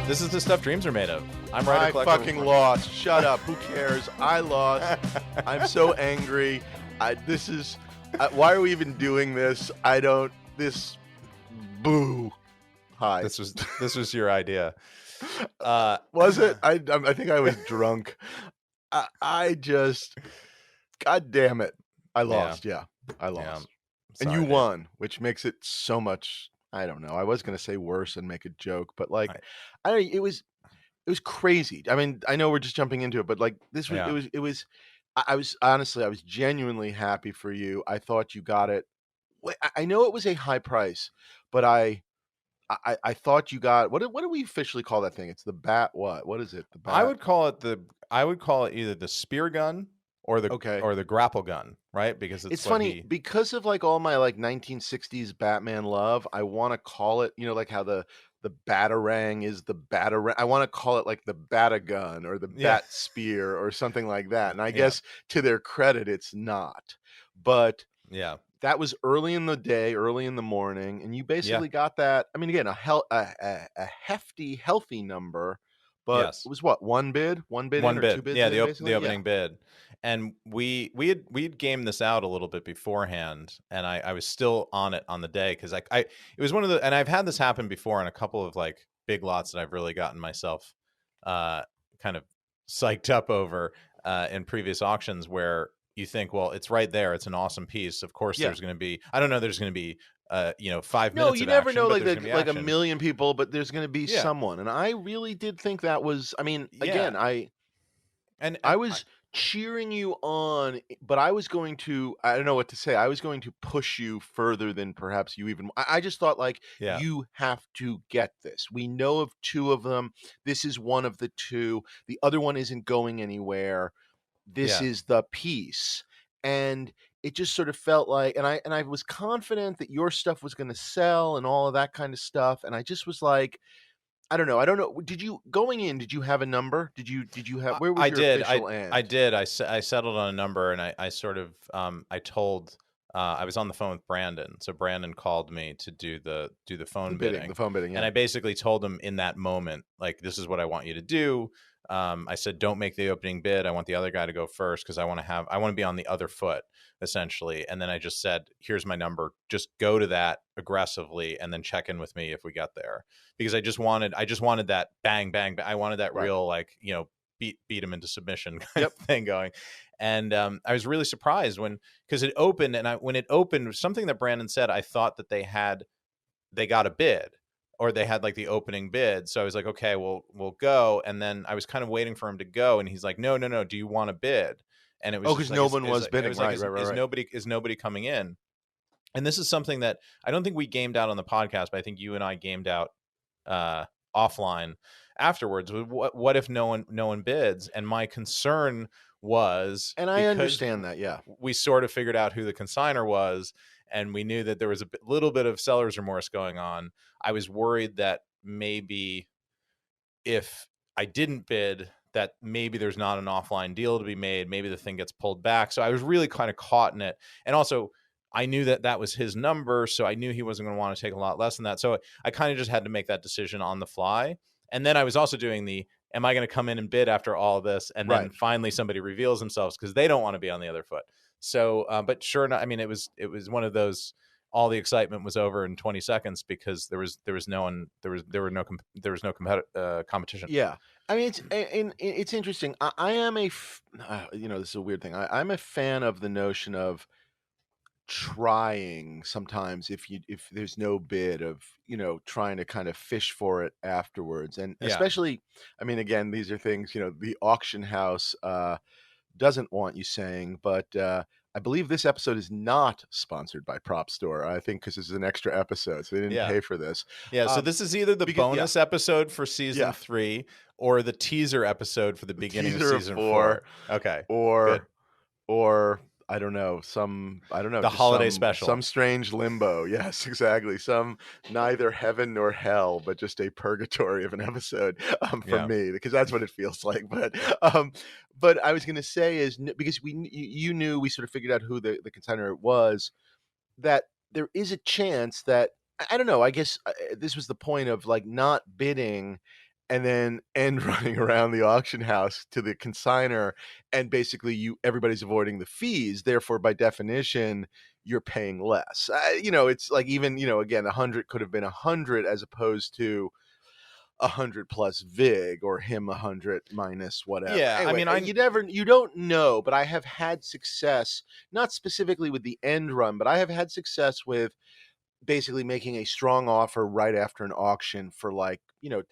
This is the stuff dreams are made of. I'm Ryder I Collector. fucking lost. Shut up. Who cares? I lost. I'm so angry. Why are we even doing this? Boo. Hi. This was your idea. Was it? I think I was drunk. God damn it. I lost. Yeah. I lost. Yeah. And Sorry, you dude. won, which makes it so much, I don't know. I was going to say worse and make a joke, but like, it was crazy. I mean, I know we're just jumping into it, but like this was, I was genuinely happy for you. I thought you got it. I know it was a high price, but I thought you got, what do we officially call that thing? It's the bat. What is it? The bat. I would call it either the spear gun or the grapple gun, right? Because it's funny because of like all my like 1960s Batman love. I want to call it, like how the Batarang is the Batarang. I want to call it like the Batagun or the Bat Spear or something like that. And I guess to their credit, it's not. But that was early in the day, early in the morning, and you basically got that. I mean, again, a hefty, healthy number. But it was what, one bid, or 2 bids? Yeah, the opening bid. And we'd gamed this out a little bit beforehand, and I was still on it on the day because it was one of the, and I've had this happen before in a couple of like big lots that I've really gotten myself kind of psyched up over in previous auctions where you think, well, it's right there, it's an awesome piece. Of course, there's going to be, I don't know, there's going to be 5 minutes. No, you never know, like a million people, but there's going to be someone. And I really did think that was, I mean, again, I was cheering you on, but I was going to, I don't know what to say. I was going to push you further than perhaps you even, I just thought like, you have to get this. We know of 2 of them. This is one of the 2. The other one isn't going anywhere. This is the piece. And it just sort of felt like, and I was confident that your stuff was going to sell and all of that kind of stuff. And I just was like, I don't know. Did you have a number? Did you have, where was your official end? I did. I settled on a number, and I sort of, I told, I was on the phone with Brandon. So Brandon called me to do the phone bidding. The phone bidding, yeah. And I basically told him in that moment, like, this is what I want you to do. I said, don't make the opening bid. I want the other guy to go first because I want to be on the other foot, essentially. And then I just said, here's my number. Just go to that aggressively and then check in with me if we get there. Because I just wanted that bang, bang, bang. I wanted that real, like, beat him into submission kind of thing going. And I was really surprised because it opened, and when it opened, something that Brandon said, I thought that they got a bid. Or they had like the opening bid. So I was like, okay, we'll go. And then I was kind of waiting for him to go. And he's like, no. Do you want to bid? And it was because no one was bidding. Right. Is nobody coming in? And this is something that I don't think we gamed out on the podcast, but I think you and I gamed out offline afterwards. What if no one bids? And my concern was, and I understand that, we sort of figured out who the consignor was, and we knew that there was a little bit of seller's remorse going on. I was worried that maybe if I didn't bid, that maybe there's not an offline deal to be made. Maybe the thing gets pulled back. So I was really kind of caught in it. And also, I knew that was his number, so I knew he wasn't going to want to take a lot less than that. So I kind of just had to make that decision on the fly. And then I was also doing am I going to come in and bid after all of this? And then finally somebody reveals themselves because they don't want to be on the other foot. So, but sure enough, I mean, it was one of those, all the excitement was over in 20 seconds because there was no competition. Yeah. I mean, it's interesting. I am this is a weird thing. I'm a fan of the notion of trying sometimes if there's no bid, of trying to kind of fish for it afterwards. And especially, I mean, again, these are things the auction house doesn't want you saying, but I believe this episode is not sponsored by Propstore. I think because this is an extra episode, so they didn't pay for this. So this is either the bonus episode for season 3 or the teaser episode for the beginning of season 4. Okay. Or I don't know, the holiday special, some strange limbo. Yes, exactly. Some neither heaven nor hell, but just a purgatory of an episode for me, because that's what it feels like. But I was going to say is, because you knew, we sort of figured out who the consignor was, that there is a chance that, I don't know, I guess this was the point of like not bidding and then end running around the auction house to the consignor, and basically everybody's avoiding the fees. Therefore, by definition, you're paying less. It's like, even, again, 100 could have been 100 as opposed to 100 plus vig, or him 100 minus whatever. Yeah, I Anyway, mean, I you don't know, but I have had success, not specifically with the end run, but I have had success with basically making a strong offer right after an auction for, like,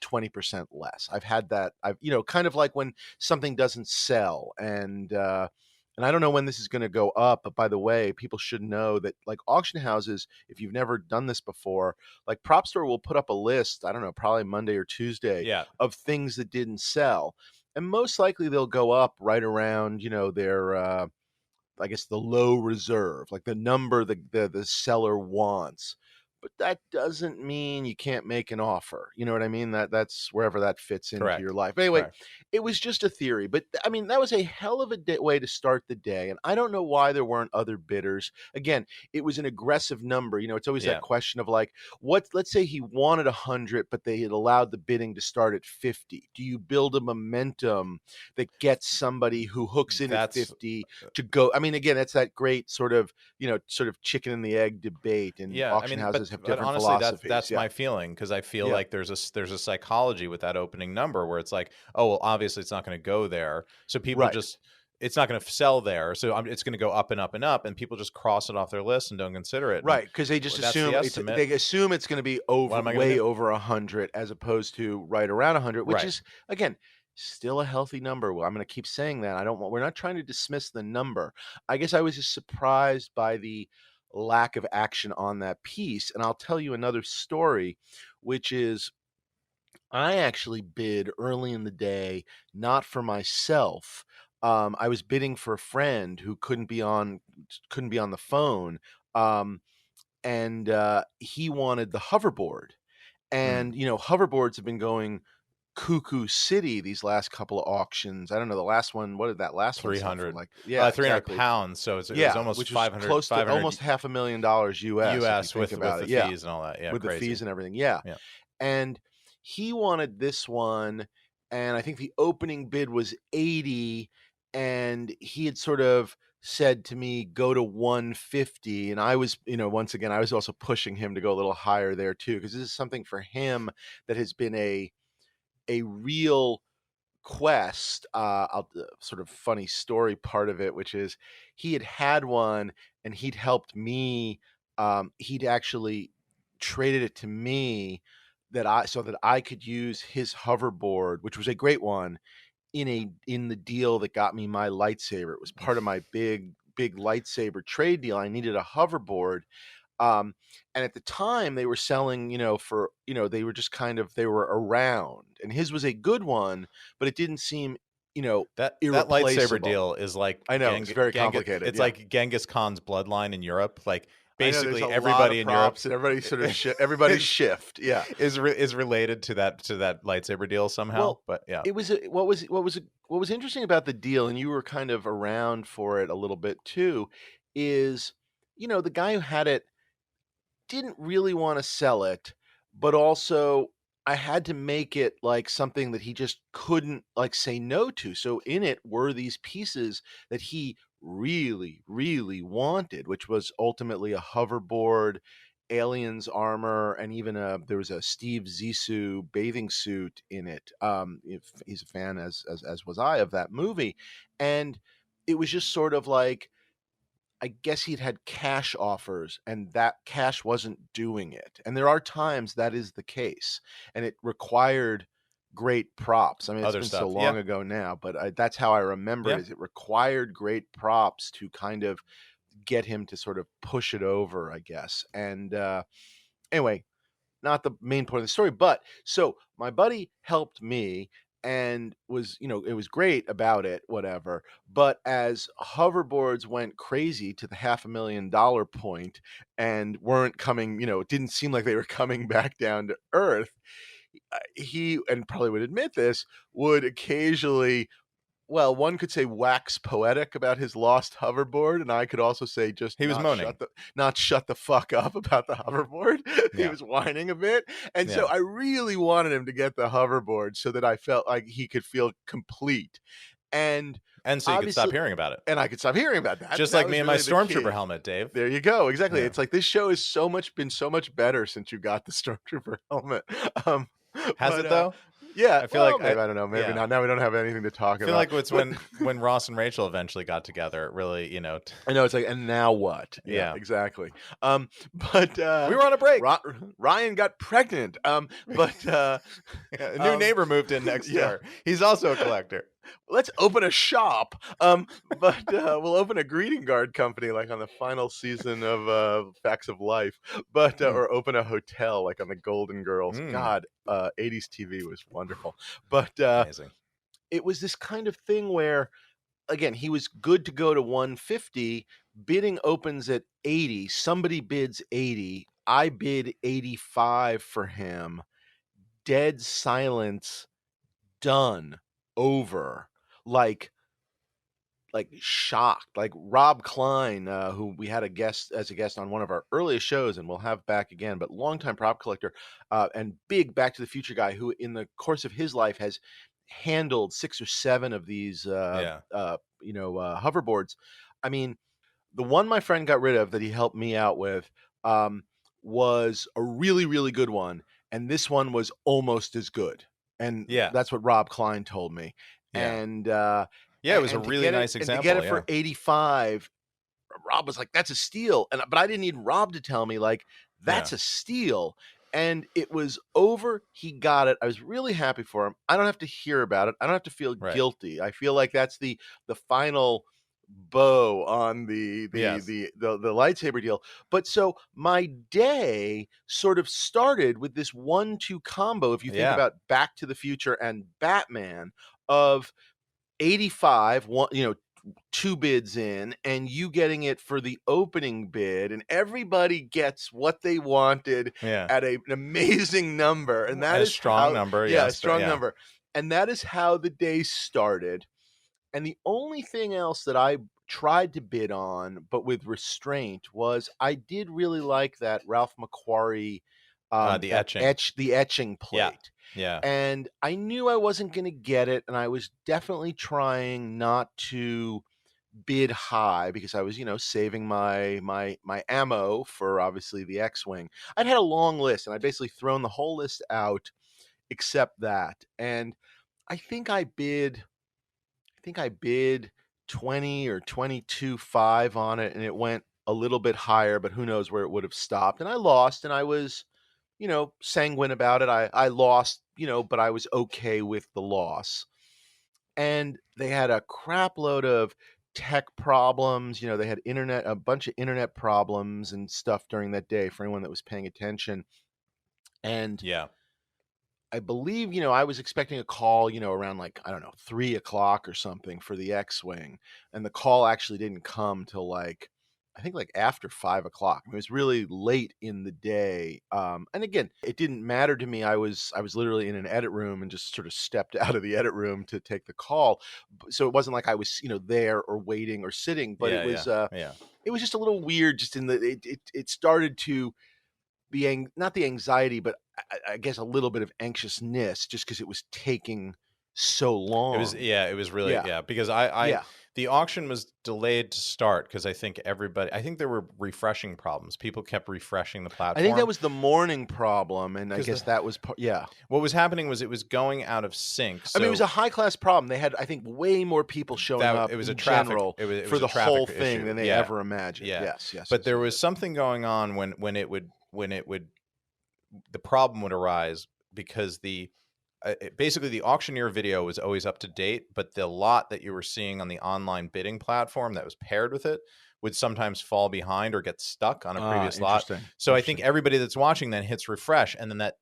20% less. I've had that. I've, kind of like when something doesn't sell, and I don't know when this is going to go up, but by the way, people should know that, like, auction houses, if you've never done this before, like, Propstore will put up a list, I don't know, probably Monday or Tuesday, yeah, of things that didn't sell. And most likely they'll go up right around, their I guess the low reserve, like the number the seller wants. But that doesn't mean you can't make an offer. You know what I mean? That's wherever that fits into your correct, life. Anyway, correct. it was just a theory, but I mean, that was a hell of a way to start the day. And I don't know why there weren't other bidders. Again, it was an aggressive number. It's always that Yeah, question of, like, let's say he wanted 100, but they had allowed the bidding to start at 50. Do you build a momentum that gets somebody who hooks in at that's 50 to go? I mean, again, that's that great sort of chicken and the egg debate, and yeah. I auction mean, houses have but different honestly, philosophies. that's Yeah, my feeling, because I feel yeah, like there's a psychology with that opening number where it's like, oh well, obviously it's not going to go there, so people right, just it's not going to sell there, so it's going to go up and up and up, and people just cross it off their list and don't consider it, and right, because they just that's the assume estimate. they assume it's going to be What over, am I going to way do? over 100, as opposed to right around 100, which Right. is, again, still a healthy number. Well, I'm going to keep saying that. We're not trying to dismiss the number. I guess I was just surprised by the lack of action on that piece. And I'll tell you another story, which is, I actually bid early in the day, not for myself. I was bidding for a friend who couldn't be on the phone, um, and he wanted the hoverboard. Mm. And hoverboards have been going cuckoo city these last couple of auctions. I don't know, the last one. What did that last one sell for? 300, Like, yeah, 300 exactly. pounds, so it was Yeah, almost which was 500 close to 500 almost $500,000 US, if you US think with about the it. Yeah, fees and all that. Yeah, with the fees crazy. and everything. Yeah. Yeah. And he wanted this one, and I think the opening bid was 80, and he had sort of said to me, go to 150, and I was, once again, I was also pushing him to go a little higher there too, because this is something for him that has been a real quest. Sort of funny story part of it, which is, he had one, and he'd helped me. He'd actually traded it to me, so that I could use his hoverboard, which was a great one, in the deal that got me my lightsaber. It was part of my big lightsaber trade deal. I needed a hoverboard, um, and at the time they were selling, for, they were just kind of, they were around, and his was a good one, but it didn't seem, That lightsaber irreplaceable. deal is like I know, it's very complicated. It's Yeah. like Genghis Khan's bloodline in Europe. Like I know, there's a basically lot of everybody in Europe props, and everybody sort of everybody's shift. Yeah. is related to that lightsaber deal somehow. Well, But yeah, it was what was interesting about the deal, and you were kind of around for it a little bit too, is, the guy who had it didn't really want to sell it, but also I had to make it like something that he just couldn't, like, say no to. So in it were these pieces that he really, really wanted, which was ultimately a hoverboard, aliens armor, and even there was a Steve Zissou bathing suit in it. If he's a fan, as was I, of that movie, and it was just sort of like, I guess he'd had cash offers, and that cash wasn't doing it. And there are times that is the case, and it required great props. I mean, it's other been so stuff. long Yeah, ago now, but that's how I remember it. yeah. Is it required great props to kind of get him to sort of push it over, I guess. And anyway, not the main point of the story, but so my buddy helped me, and was, it was great about it, whatever. But as hoverboards went crazy to the $500,000 point, and weren't coming, it didn't seem like they were coming back down to earth, he, and probably would admit this, would occasionally Well, one could say wax poetic about his lost hoverboard, and I could also say just He was moaning. Not shut the fuck up about the hoverboard. He Yeah. was whining a bit. And so Yeah. I really wanted him to get the hoverboard so that I felt like he could feel complete. And so you could stop hearing about it. And I could stop hearing about that. Just That like was me and really my the Stormtrooper key. helmet, Dave. There you go. Exactly. Yeah. It's like this show is been so much better since you got the Stormtrooper helmet. Has it though? Yeah, I feel like maybe I don't know. Maybe not. Now we don't have anything to talk about. I feel like it's when Ross and Rachel eventually got together. It really, you know. I know, it's like, and now what? Yeah, exactly. But we were on a break. Ryan got pregnant. But a new neighbor moved in next door. He's also a collector. Let's open a shop. But we'll open a greeting card company like on the final season of Facts of Life. But or open a hotel like on the Golden Girls. God, 80s TV was wonderful. But amazing. It was this kind of thing where, again, he was good to go to 150. Bidding opens at 80. Somebody bids 80. I bid 85 for him. Dead silence. Done. Over. Like shocked. Like Rob Klein, who we had as a guest on one of our earliest shows, and we'll have back again, but longtime prop collector and big Back to the Future guy, who in the course of his life has handled 6 or 7 of these hoverboards. I mean, the one my friend got rid of that he helped me out with was a really, really good one, and this one was almost as good. And that's what Rob Klein told me. And it was a really nice example. And to get it for 85, Rob was like, "That's a steal." But I didn't need Rob to tell me, like, that's a steal. And it was over. He got it. I was really happy for him. I don't have to hear about it. I don't have to feel guilty. I feel like that's the final bow on the lightsaber deal. But so my day sort of started with this 1-2 combo, if you think about Back to the Future and Batman, of 85, 2 bids in, and you getting it for the opening bid, and everybody gets what they wanted at an amazing number. And that is a strong number. A strong number. And that is how the day started. And the only thing else that I tried to bid on, but with restraint, was I did really like that Ralph McQuarrie, the etching plate. Yeah. And I knew I wasn't going to get it, and I was definitely trying not to bid high because I was, saving my ammo for obviously the X-Wing. I'd had a long list, and I'd basically thrown the whole list out except that. And I think I bid 20 or 22.5 on it, and it went a little bit higher, but who knows where it would have stopped. And I lost, and I was, sanguine about it. I lost, but I was okay with the loss. And they had a crap load of tech problems. They had a bunch of internet problems and stuff during that day for anyone that was paying attention. And I believe, I was expecting a call, around 3 o'clock or something for the X-Wing. And the call actually didn't come till I think after 5 o'clock. It was really late in the day. And again, it didn't matter to me. I was literally in an edit room and just sort of stepped out of the edit room to take the call. So it wasn't like I was, there or waiting or sitting, but it was just a little weird. Just in the, it started to be not the anxiety, but I guess a little bit of anxiousness just because it was taking so long. It was really, because the auction was delayed to start because I think there were refreshing problems. People kept refreshing the platform. I think that was the morning problem, and I guess that was what was happening was it was going out of sync. So I mean, it was a high class problem. They had, I think, way more people showing up. It was a general for the whole thing than they ever imagined. Yes. But there was something going on when the problem would arise because basically the auctioneer video was always up to date, but the lot that you were seeing on the online bidding platform that was paired with it would sometimes fall behind or get stuck on a previous lot. So I think everybody that's watching then hits refresh, and then that,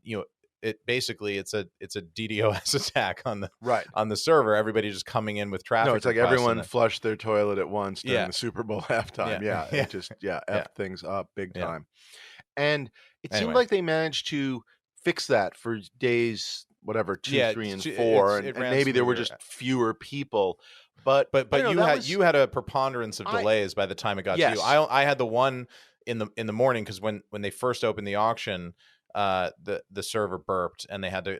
it basically it's a DDoS attack on the server. Everybody just coming in with traffic. No, it's like everyone flushed their toilet at once during the Super Bowl halftime. It just effed things up big time. And it seemed like they managed to fix that for days whatever 2, 3, and 4, and ran maybe there were smoother. just fewer people. But I don't know, you had a preponderance of delays by the time it got to you. I had the one in the morning, because when they first opened the auction, the server burped, and they had to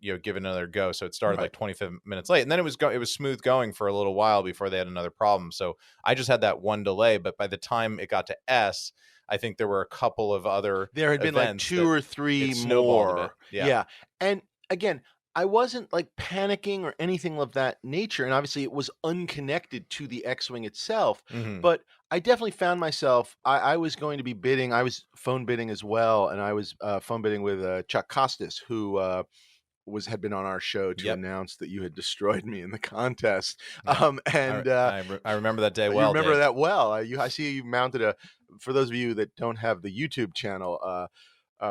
give it another go. So it started like 25 minutes late, and then it was smooth going for a little while before they had another problem. So I just had that one delay. But by the time it got to S, I think there were a couple of other there had been like 2 or 3 more. Yeah. And again, I wasn't like panicking or anything of that nature. And obviously it was unconnected to the X-Wing itself. Mm-hmm. But I definitely found myself, I was going to be bidding. I was phone bidding as well. And I was phone bidding with Chuck Costas, who had been on our show to announce that you had destroyed me in the contest. Yeah. I remember that day well. You remember Dave. that well. I see you mounted for those of you that don't have the YouTube channel,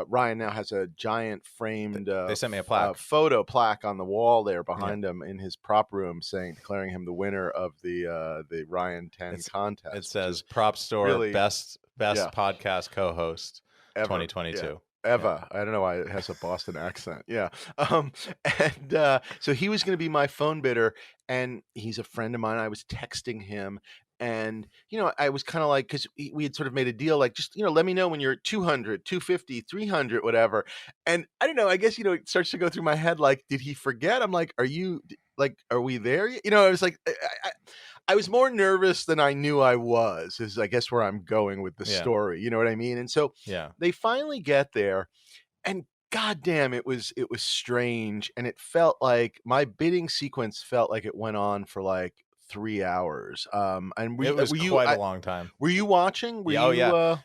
Ryan now has a giant framed they sent me a plaque. Photo plaque on the wall there behind him in his prop room, declaring him the winner of the Ryan 10 contest. It says Propstore really, best podcast co-host ever. 2022. Yeah. Eva. I don't know why it has a Boston accent. Yeah. So he was going to be my phone bidder, and he's a friend of mine. I was texting him, and, I was kind of like, because we had sort of made a deal, like, just, let me know when you're at 200, 250, 300, whatever. And I don't know, I guess, it starts to go through my head, like, did he forget? I'm like, are we there? I was like, I was more nervous than I knew I was, is I guess where I'm going with the story. You know what I mean? And so they finally get there, and goddamn, it was strange. And it felt like my bidding sequence felt like it went on for like 3 hours. And it was quite a long time. Were you watching? No, okay.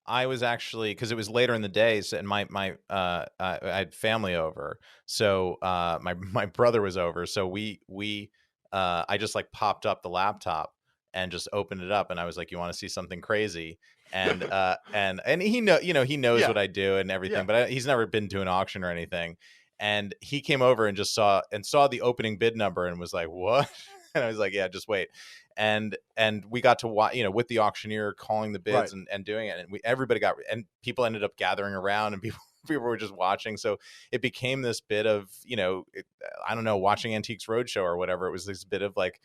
I was actually, because it was later in the day, and I had family over, so my brother was over, so we I just like popped up the laptop and just opened it up, and I was like, "You want to see something crazy?" And he knows what I do and everything, but he's never been to an auction or anything. And he came over and just saw the opening bid number and was like, "What?" And I was like, "Yeah, just wait." And we got to watch, with the auctioneer calling the bids and doing it, and everybody got, and people ended up gathering around, and people were just watching. So it became this bit of, I don't know, watching Antiques Roadshow or whatever. It was this bit of like,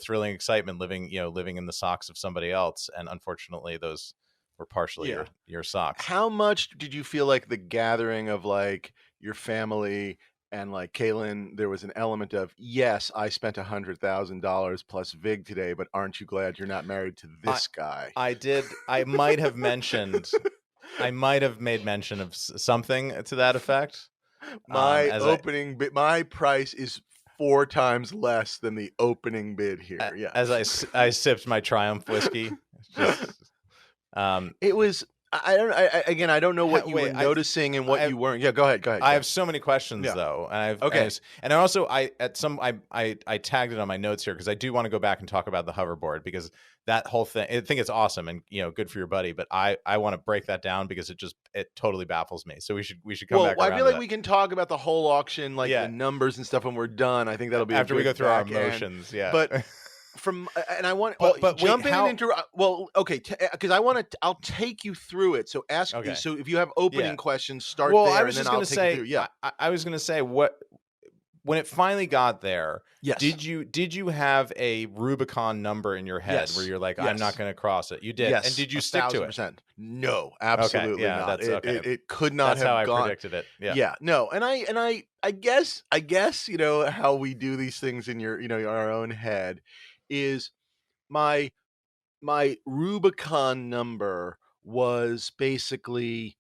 thrilling excitement, living in the socks of somebody else. And unfortunately, those were partially your socks. How much did you feel like the gathering of like your family and like Kaylin, there was an element of, yes, I spent $100,000 plus VIG today, but aren't you glad you're not married to this guy? I did. I might have mentioned, I might have made mention of something to that effect. My price is 4 times less than the opening bid here. Yeah. As I sipped my Triumph whiskey. It was, I don't know what you were noticing and what you weren't. Yeah, go ahead. I have so many questions though. And I tagged it on my notes here because I do want to go back and talk about the hoverboard, because that whole thing, I think it's awesome and good for your buddy, but I want to break that down because it totally baffles me. So we should come back. I feel like we can talk about the whole auction, like the numbers and stuff when we're done. I think that'll be after we go through our emotions. Yeah, but. Jump in and interrupt. Well, okay, because I'll take you through it. So ask me. So if you have opening questions, start there. I was just going to say, I was going to say, when it finally got there, did you have a Rubicon number in your head where you're like, I'm not going to cross it? You did, and did you stick to it? No, absolutely not. That's okay. It could not have how gone. I predicted it. No, and I guess how we do these things in our own head is my Rubicon number was basically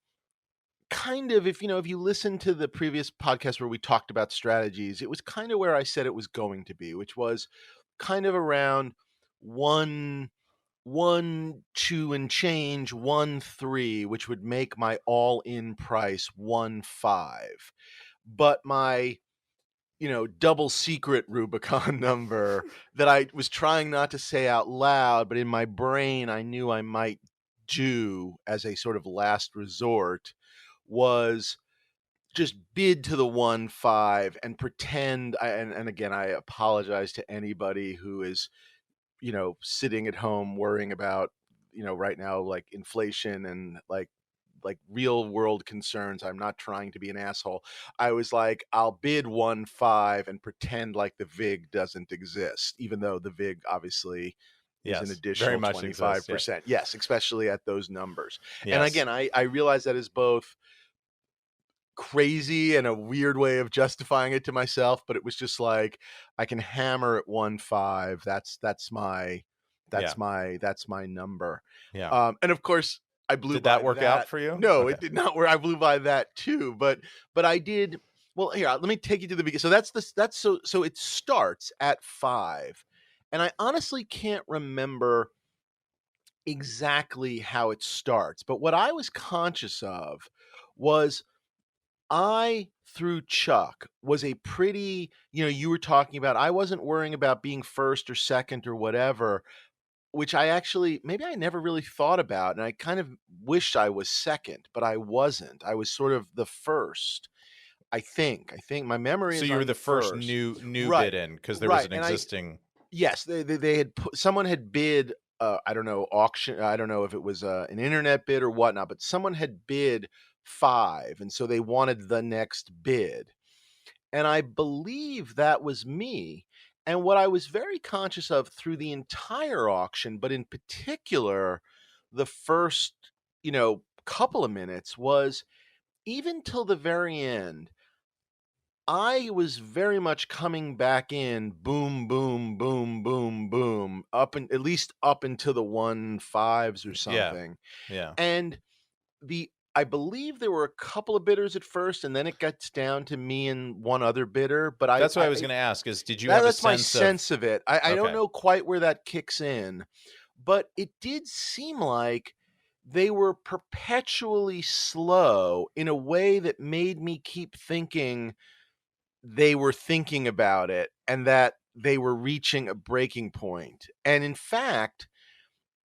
kind of, if you listen to the previous podcast where we talked about strategies, it was kind of where I said it was going to be, which was kind of around 1, 2 and change, 1, 3, which would make my all-in price 1, 5. But my double secret Rubicon number that I was trying not to say out loud, but in my brain I knew I might do as a sort of last resort, was just bid to the 1, 5 and pretend. And again, I apologize to anybody who is, sitting at home worrying about, right now, like inflation and like like real world concerns. I'm not trying to be an asshole. I was like, I'll bid 1.5 and pretend like the VIG doesn't exist, even though the VIG obviously is an very additional much exists. 25%. Yes, especially at those numbers. And Yes. again, I realize that is both crazy and a weird way of justifying it to myself, but it was just like, I can hammer at 1.5. That's my number. Yeah. And of course I blew Did by that work out that. for you? No, Okay. it did not work. I blew by that too, but I did. Well, here, let me take you to the beginning. So so it starts at 5. And I honestly can't remember exactly how it starts, but what I was conscious of was I, through Chuck, was a pretty, you were talking about, I wasn't worrying about being first or second or whatever, which I actually, maybe I never really thought about. And I kind of wished I was second, but I wasn't. I was sort of the first. I think my memory So is you were I'm the the first first. new Right. bid in because there was Right. an And existing. yes, they had put, someone had bid, I don't know, auction. I don't know if it was an internet bid or whatnot, but someone had bid 5. And so they wanted the next bid. And I believe that was me. And what I was very conscious of through the entire auction, but in particular, the first, couple of minutes, was even till the very end, I was very much coming back in, boom, boom, boom, boom, boom, up and at least up into the 1.5s or Yeah. something. Yeah. And I believe there were a couple of bidders at first, and then it gets down to me and one other bidder. But That's what I was going to ask is, did you have a that's my sense of, sense of it. I don't okay. know quite where that kicks in, but it did seem like they were perpetually slow in a way that made me keep thinking they were thinking about it and that they were reaching a breaking point. And in fact,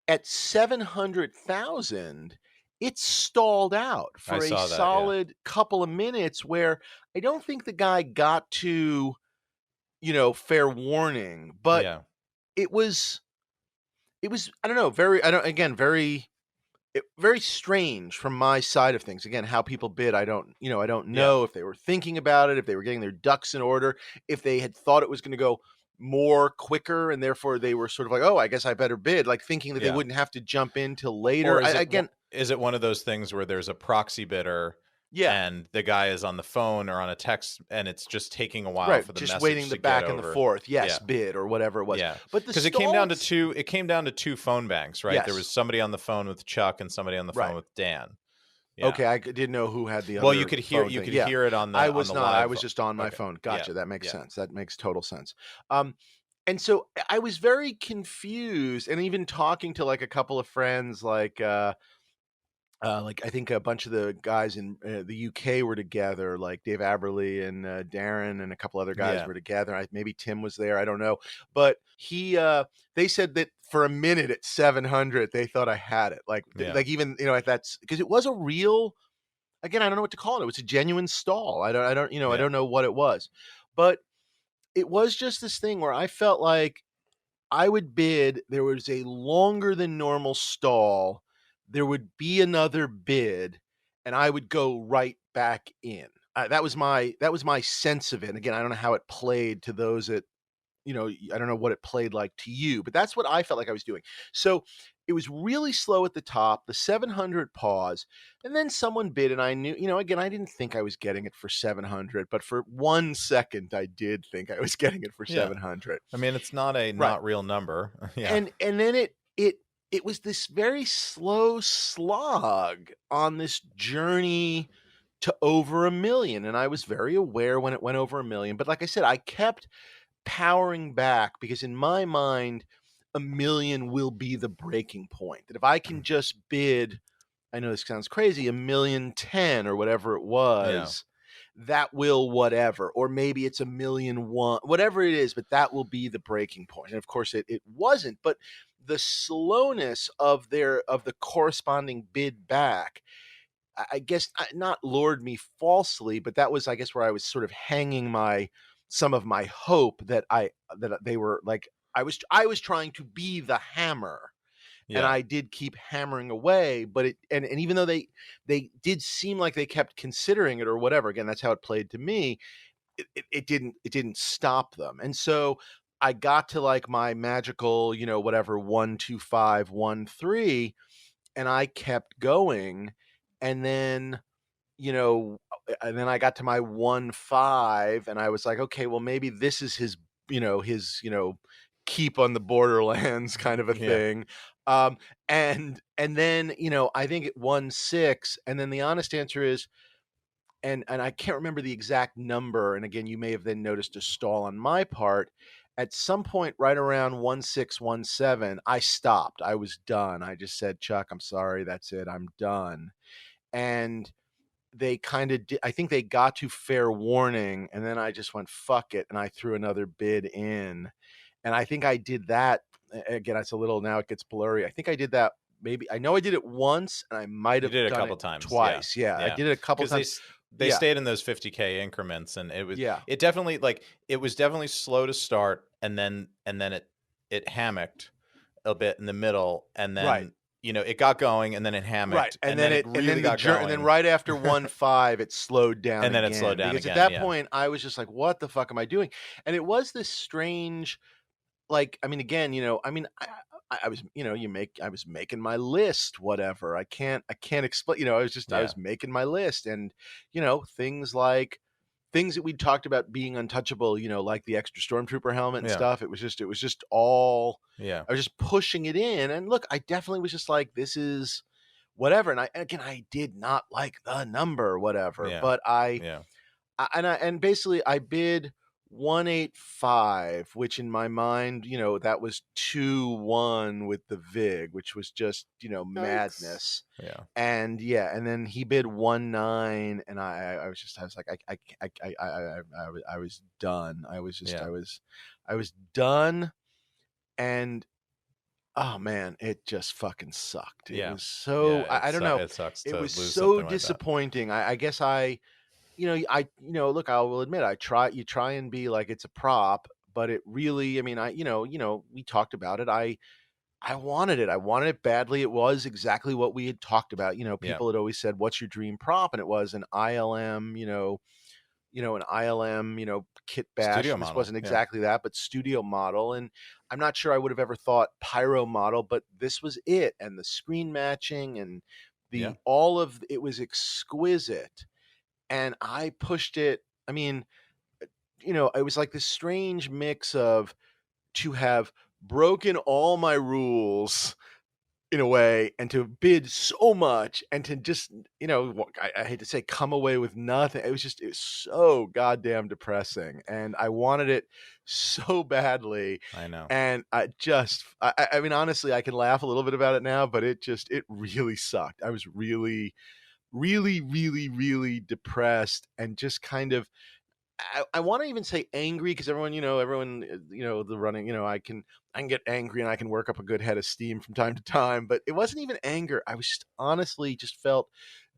at 700,000, it stalled out I for a saw that. Yeah. solid couple of minutes where I don't think the guy got to, fair warning, but Yeah. it was I don't know, very I don't again very very strange from my side of things. Again, how people bid, I don't Yeah. know if they were thinking about it, if they were getting their ducks in order, if they had thought it was going to go more quicker and therefore they were sort of like, oh, I guess I better bid, like thinking that they Yeah. wouldn't have to jump in till Or later. Again, is it one of those things where there's a proxy bidder yeah, and the guy is on the phone or on a text and it's just taking a while right, for the just message waiting the to get back and the over? forth, yes, Yeah. bid or whatever it was. Yeah. But the Because it came down to two phone banks, right? There was yes, somebody on the phone with Chuck and somebody on the phone right. with Dan. Yeah. Okay, didn't know who had the Well, other phone you thing. could Yeah, hear it on I the was not. I live. was just on my Okay. phone. Yeah. Gotcha. That makes Yeah. sense. That makes total sense. And so I was very confused, and even talking to like a couple of friends, like I think a bunch of the guys in the UK were together, like Dave Aberley and Darren and a couple other guys Yeah. were together. Maybe Tim was there. I don't know, but they said that for a minute at 700, they thought I had it. Yeah. Like even if that's because it was a real. Again, I don't know what to call it. It was a genuine stall. I don't I Yeah. don't know what it was, but it was just this thing where I felt like I would bid, there was a longer than normal stall, there would be another bid, and I would go right back in. That was my sense of it. And again, I don't know how it played to those that I don't know what it played like to you, but that's what I felt like I was doing. So it was really slow at the top, the 700 pause, and then someone bid, and I knew, again, I didn't think I was getting it for 700, but for 1 second, I did think I was getting it for Yeah. 700. I mean, it's not a Right. not real number. Yeah. And then it was this very slow slog on this journey to over 1 million. And I was very aware when it went over 1 million. But like I said, I kept powering back because in my mind, 1 million will be the breaking point. That if I can just bid, I know this sounds crazy, 1,000,010 or whatever it Yeah. was, that will whatever, or maybe it's 1,000,001, whatever it is, but that will be the breaking point. And of course it wasn't, but the slowness of the corresponding bid back, I guess not lured me falsely, but that was, I guess, where I was sort of hanging some of my hope that they were like, I was trying to be the hammer. and I did keep hammering away, but and even though they did seem like they kept considering it or whatever, again, that's how it played to me, it didn't stop them. And so I got to like my magical, whatever, 1 2 5 1 3, and I kept going. And then, and then I got to my 1 5, and I was like, okay, well, maybe this is his, keep on the borderlands kind of a thing. And then, I think it 1 6, and then the honest answer is, and I can't remember the exact number. And again, you may have then noticed a stall on my part. At some point, right around 1 6 1 7, I stopped. I was done. I just said, Chuck, I'm sorry. That's it. I'm done. And they kind of did. I think they got to fair warning, and then I just went, fuck it. And I threw another bid in. And I think I did that. Again, it's a little, now it gets blurry. I think I did that. Maybe I know I did it once, and I might have done it a couple times. Twice. Yeah. I did it a couple times. They stayed in those 50K increments, and it was it definitely it was definitely slow to start, and then it hammocked a bit in the middle, and then it got going, and then it hammocked, and then it really got going, and then right after 1 5 it slowed down, and then it slowed down because again, at that point I was just like, what the fuck am I doing? And it was this strange, like, I mean, again, I was, I was making my list, whatever. I can't explain, I was making my list, and, things that we talked about being untouchable, like the extra stormtrooper helmet and stuff. It was just all, I was just pushing it in. And look, I definitely was just like, this is whatever. And I did not like the number, whatever, but and basically I bid 185, which in my mind, that was 2-1 with the VIG, which was just, madness. And and then he bid 1-9, and I was like, I was done. I was just, I was done. And oh man, it just fucking sucked. It was so, I don't know. It sucks. It was so disappointing. I guess look, I will admit, you try and be like it's a prop, but it really, I mean, we talked about it. I wanted it. I wanted it badly. It was exactly what we had talked about. People had always said, what's your dream prop? And it was an ILM, an ILM, kit bash. Studio this model. Wasn't exactly that, but studio model. And I'm not sure I would have ever thought pyro model, but this was it. And the screen matching and all of it was exquisite. And I pushed it. I mean, it was like this strange mix of, to have broken all my rules in a way, and to bid so much, and to just, I hate to say, come away with nothing. It was so goddamn depressing, and I wanted it so badly. I know. And I mean, honestly, I can laugh a little bit about it now, but it really sucked. I was really, really, really, really depressed, and just kind of, I want to even say angry, because everyone, the running, I can get angry, and I can work up a good head of steam from time to time, but it wasn't even anger. I was just honestly just felt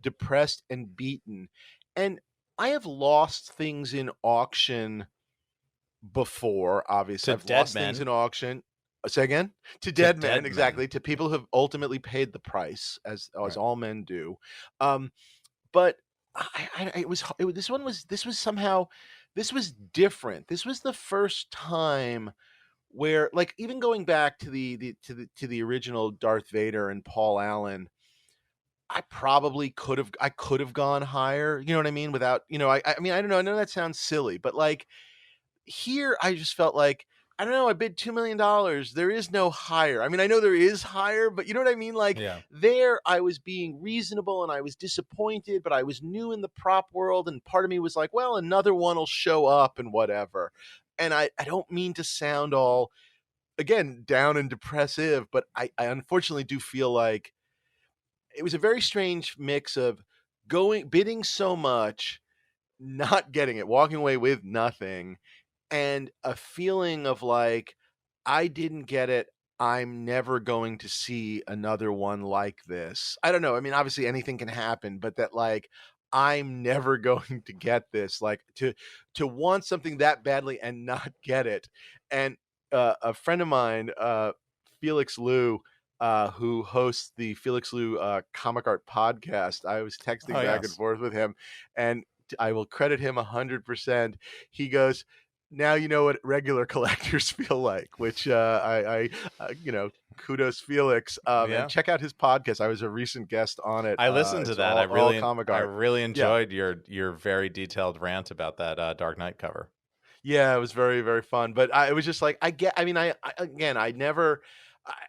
depressed and beaten. And I have lost things in auction before, obviously. I've lost things in auction. Say again? To dead men, exactly. To people who have ultimately paid the price, as all men do. But this was different. This was the first time where, like, even going back to the original Darth Vader and Paul Allen, I probably could have gone higher. You know what I mean? Without, I mean, I don't know. I know that sounds silly, but like here, I just felt like, I don't know, I bid $2 million. There is no higher. I mean, I know there is higher, but you know what I mean? Like there, I was being reasonable, and I was disappointed, but I was new in the prop world. And part of me was like, well, another one will show up and whatever. And I don't mean to sound all, again, down and depressive, but I unfortunately do feel like it was a very strange mix of bidding so much, not getting it, walking away with nothing, and a feeling of like, I didn't get it. I'm never going to see another one like this. I don't know. I mean, obviously anything can happen, but that, like, I'm never going to get this, like, to want something that badly and not get it. And a friend of mine, Felix Liu, who hosts the Felix Liu Comic Art podcast. I was texting back and forth with him, and I will credit him 100%. He goes, "Now you know what regular collectors feel like," which kudos Felix. And check out his podcast. I was a recent guest on it. I listened to that. All comic art. I really enjoyed your very detailed rant about that Dark Knight cover. Yeah, it was very, very fun. But it was just like, I never.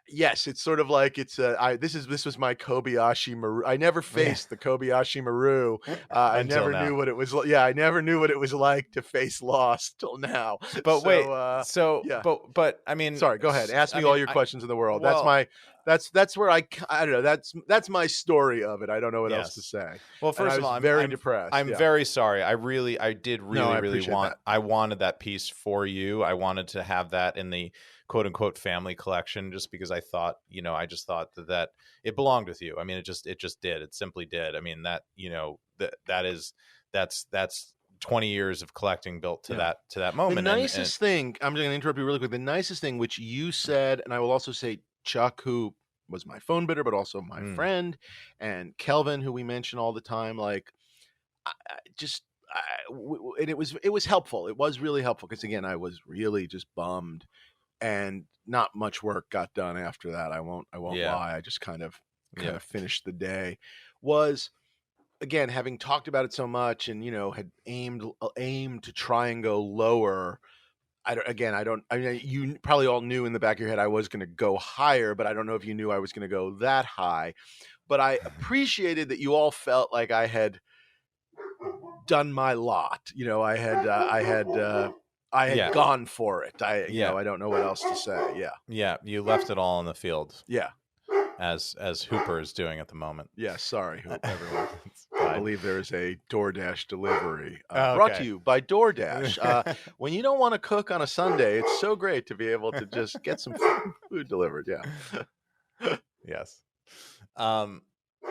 Yes, it's sort of like this was my Kobayashi Maru. I never faced the Kobayashi Maru. I never knew what it was. Yeah, I never knew what it was like to face loss till now. But but I mean, sorry. Go ahead. Ask me all your questions in the world. That's where I don't know. That's my story of it. I don't know what else to say. Well, first of all, I'm very depressed. I'm very sorry. I wanted that piece for you. I wanted to have that in the quote unquote family collection, just because I thought, I just thought that it belonged with you. I mean, it just did. It simply did. I mean, that's 20 years of collecting built to that moment. The nicest thing, I'm going to interrupt you really quick. The nicest thing, which you said, and I will also say Chuck, who was my phone bidder, but also my friend, and Kelvin, who we mention all the time, like, and it was helpful. It was really helpful because, again, I was really just bummed, and not much work got done after that. I won't lie. I just kind of finished the day. Was, again, having talked about it so much, and had aimed to try and go lower. You probably all knew in the back of your head I was going to go higher, but I don't know if you knew I was going to go that high. But I appreciated that you all felt like I had done my lot. I had gone for it. I don't know what else to say. Yeah. You left it all on the field. Yeah. As Hooper is doing at the moment. Yeah. Sorry, everyone. I believe there is a DoorDash delivery brought to you by DoorDash. When you don't want to cook on a Sunday, it's so great to be able to just get some food delivered. Yeah. Yes.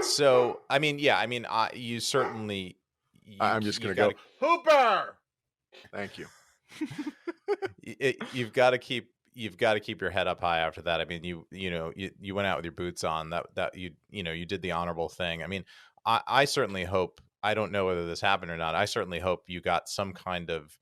So, I mean, you certainly. I'm just going to go, Hooper! Thank you. You've got to keep your head up high after that. I mean, you went out with your boots on. That you did the honorable thing. I mean, I certainly hope, I don't know whether this happened or not, I certainly hope you got some kind of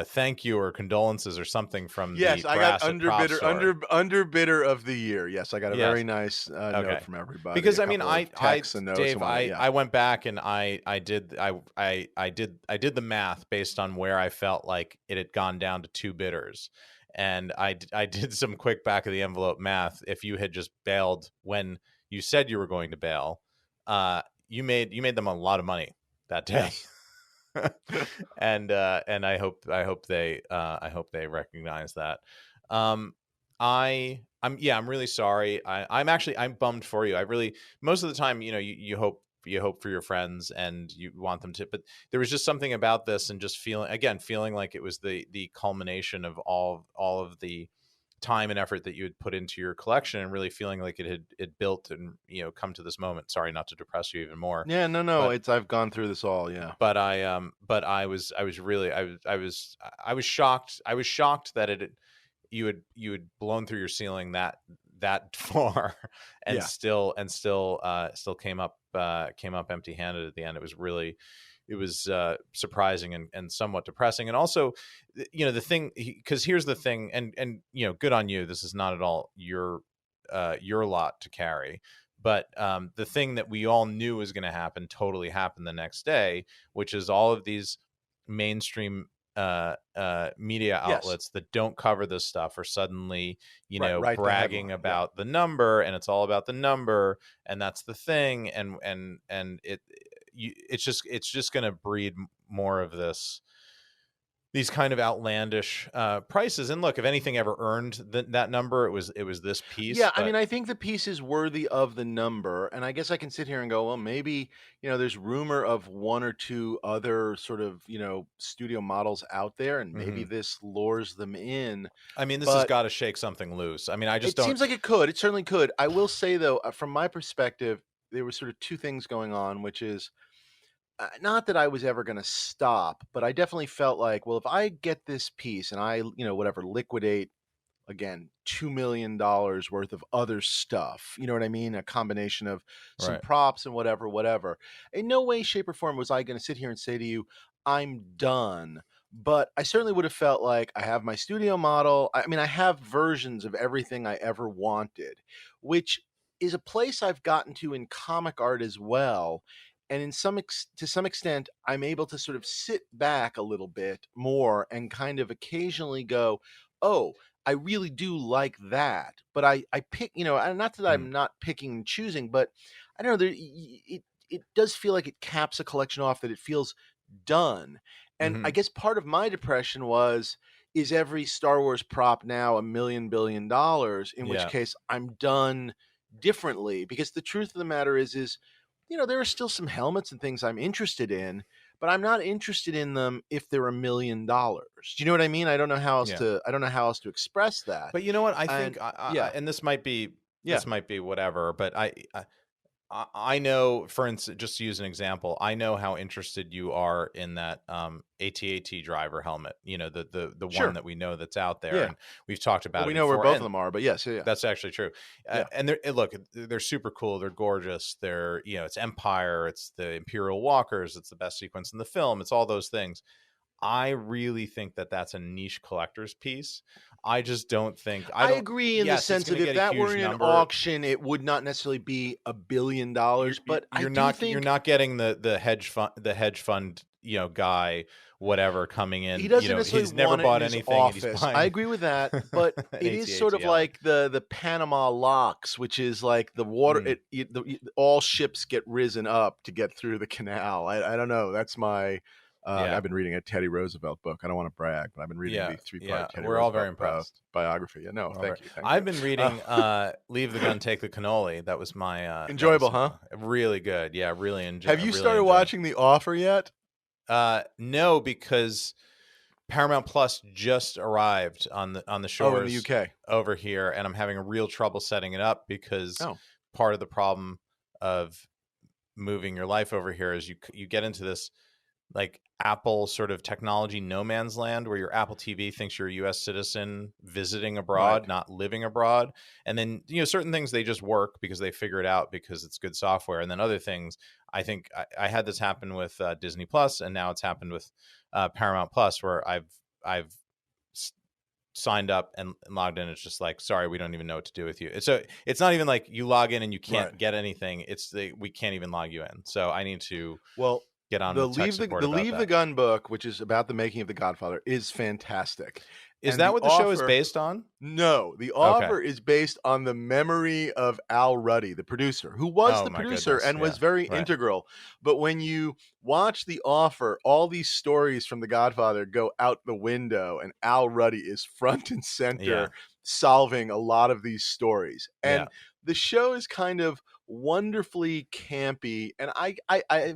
thank you or condolences or something from the brass. Yes, I got underbidder of the year. Yes, I got a very nice note from everybody. Because I mean, Dave, I went back and I did the math based on where I felt like it had gone down to 2 bidders. And I did some quick back of the envelope math. If you had just bailed when you said you were going to bail, you made them a lot of money that day. Yes. and I hope they recognize that. I'm really sorry. I'm bummed for you. I really, most of the time, you hope for your friends and you want them to, but there was just something about this, and just feeling like it was the culmination of all of the time and effort that you had put into your collection, and really feeling like it built and come to this moment. Sorry, not to depress you even more. Yeah, no, I've gone through this all. Yeah, but I was shocked. I was shocked that you had blown through your ceiling that far, and still came up empty handed at the end. It was surprising and somewhat depressing. And also, the thing, because here's the thing, and good on you. This is not at all your lot to carry. But the thing that we all knew was going to happen totally happened the next day, which is all of these mainstream media outlets that don't cover this stuff are suddenly, bragging about the number, and it's all about the number, and that's the thing, and it's just going to breed more of these kind of outlandish prices. And look, if anything ever earned that number, it was this piece. Yeah, I mean, I think the piece is worthy of the number, and I guess I can sit here and go, well, maybe there's rumor of 1 or 2 other sort of studio models out there, and maybe this lures them in. I mean, this has got to shake something loose. I mean, it seems like it could. It certainly could. I will say though, from my perspective, there were sort of 2 things going on, which is, not that I was ever going to stop, but I definitely felt like, well, if I get this piece and I, liquidate again, $2 million worth of other stuff. You know what I mean? A combination of some Right. props and whatever. In no way, shape, or form was I going to sit here and say to you, I'm done. But I certainly would have felt like I have my studio model. I mean, I have versions of everything I ever wanted, which is a place I've gotten to in comic art as well. And to some extent, I'm able to sort of sit back a little bit more and kind of occasionally go, oh, I really do like that. But I pick, not that I'm not picking and choosing, but I don't know, it does feel like it caps a collection off, that it feels done. And I guess part of my depression is every Star Wars prop now $1 million billion, in which case I'm done differently. Because the truth of the matter is, there are still some helmets and things I'm interested in, but I'm not interested in them if they're $1 million. Do you know what I mean? I don't know how else to express that. But you know what? I think, yeah, and this might be whatever, but I know, for instance, just to use an example, I know how interested you are in that AT-AT driver helmet. The sure, one that we know that's out there, yeah. and we've talked about We it know before. where both of them are, but yes, yeah. That's actually true. Yeah. And they're super cool. They're gorgeous. They're, it's Empire. It's the Imperial Walkers. It's the best sequence in the film. It's all those things. I really think that that's a niche collector's piece. I just don't think I agree in the sense of, if that were in an auction, it would not necessarily be $1 billion. But you're not getting the hedge fund guy, whatever, coming in. He doesn't necessarily he's never want bought it in his anything. office. I agree with that, but it is sort of like the Panama locks, which is like the water. All ships get risen up to get through the canal. I don't know. That's my. I've been reading a Teddy Roosevelt book. I don't want to brag, but I've been reading the 3-part Teddy We're Roosevelt all very impressed. Biography. Yeah, no, thank you. I've been reading Leave the Gun, Take the Cannoli. That was my enjoyable, huh? Really good. Yeah, really enjoyable. Have you started watching The Offer yet? No, because Paramount Plus just arrived on the shores in the UK over here, and I'm having a real trouble setting it up because part of the problem of moving your life over here is you get into this like Apple sort of technology no man's land, where your Apple TV thinks you're a US citizen visiting abroad, not living abroad. And then, certain things, they just work because they figure it out because it's good software. And then other things, I think I had this happen with Disney Plus, and now it's happened with Paramount Plus, where I've signed up and logged in. It's just like, sorry, we don't even know what to do with you. So it's not even like you log in and you can't get anything. It's we can't even log you in. So I need to get on the Leave the Gun book, which is about the making of The Godfather, is fantastic. Is that what the show is based on? No, The Offer is based on the memory of Al Ruddy, the producer, who was the producer and was very integral. But when you watch The Offer, all these stories from The Godfather go out the window, and Al Ruddy is front and center solving a lot of these stories. And the show is kind of wonderfully campy, and I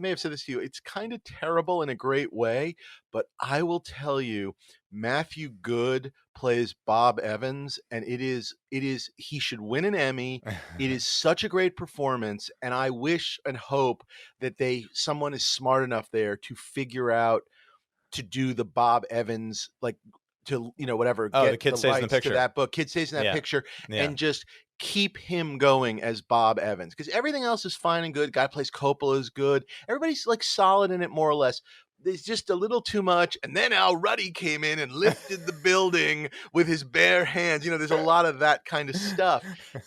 may have said this to you, it's kind of terrible in a great way, but I will tell you, Matthew Good plays Bob Evans, and it is he should win an Emmy. It is such a great performance, and I wish and hope that someone is smart enough there to figure out to do the Bob Evans, like, to whatever, get the Kid the Stays rights in the Picture. to that book. Kid Stays in that picture, and just keep him going as Bob Evans, because everything else is fine and good. Guy plays Coppola is good. Everybody's like solid in it, more or less. There's just a little too much. And then Al Ruddy came in and lifted the building with his bare hands. There's a lot of that kind of stuff.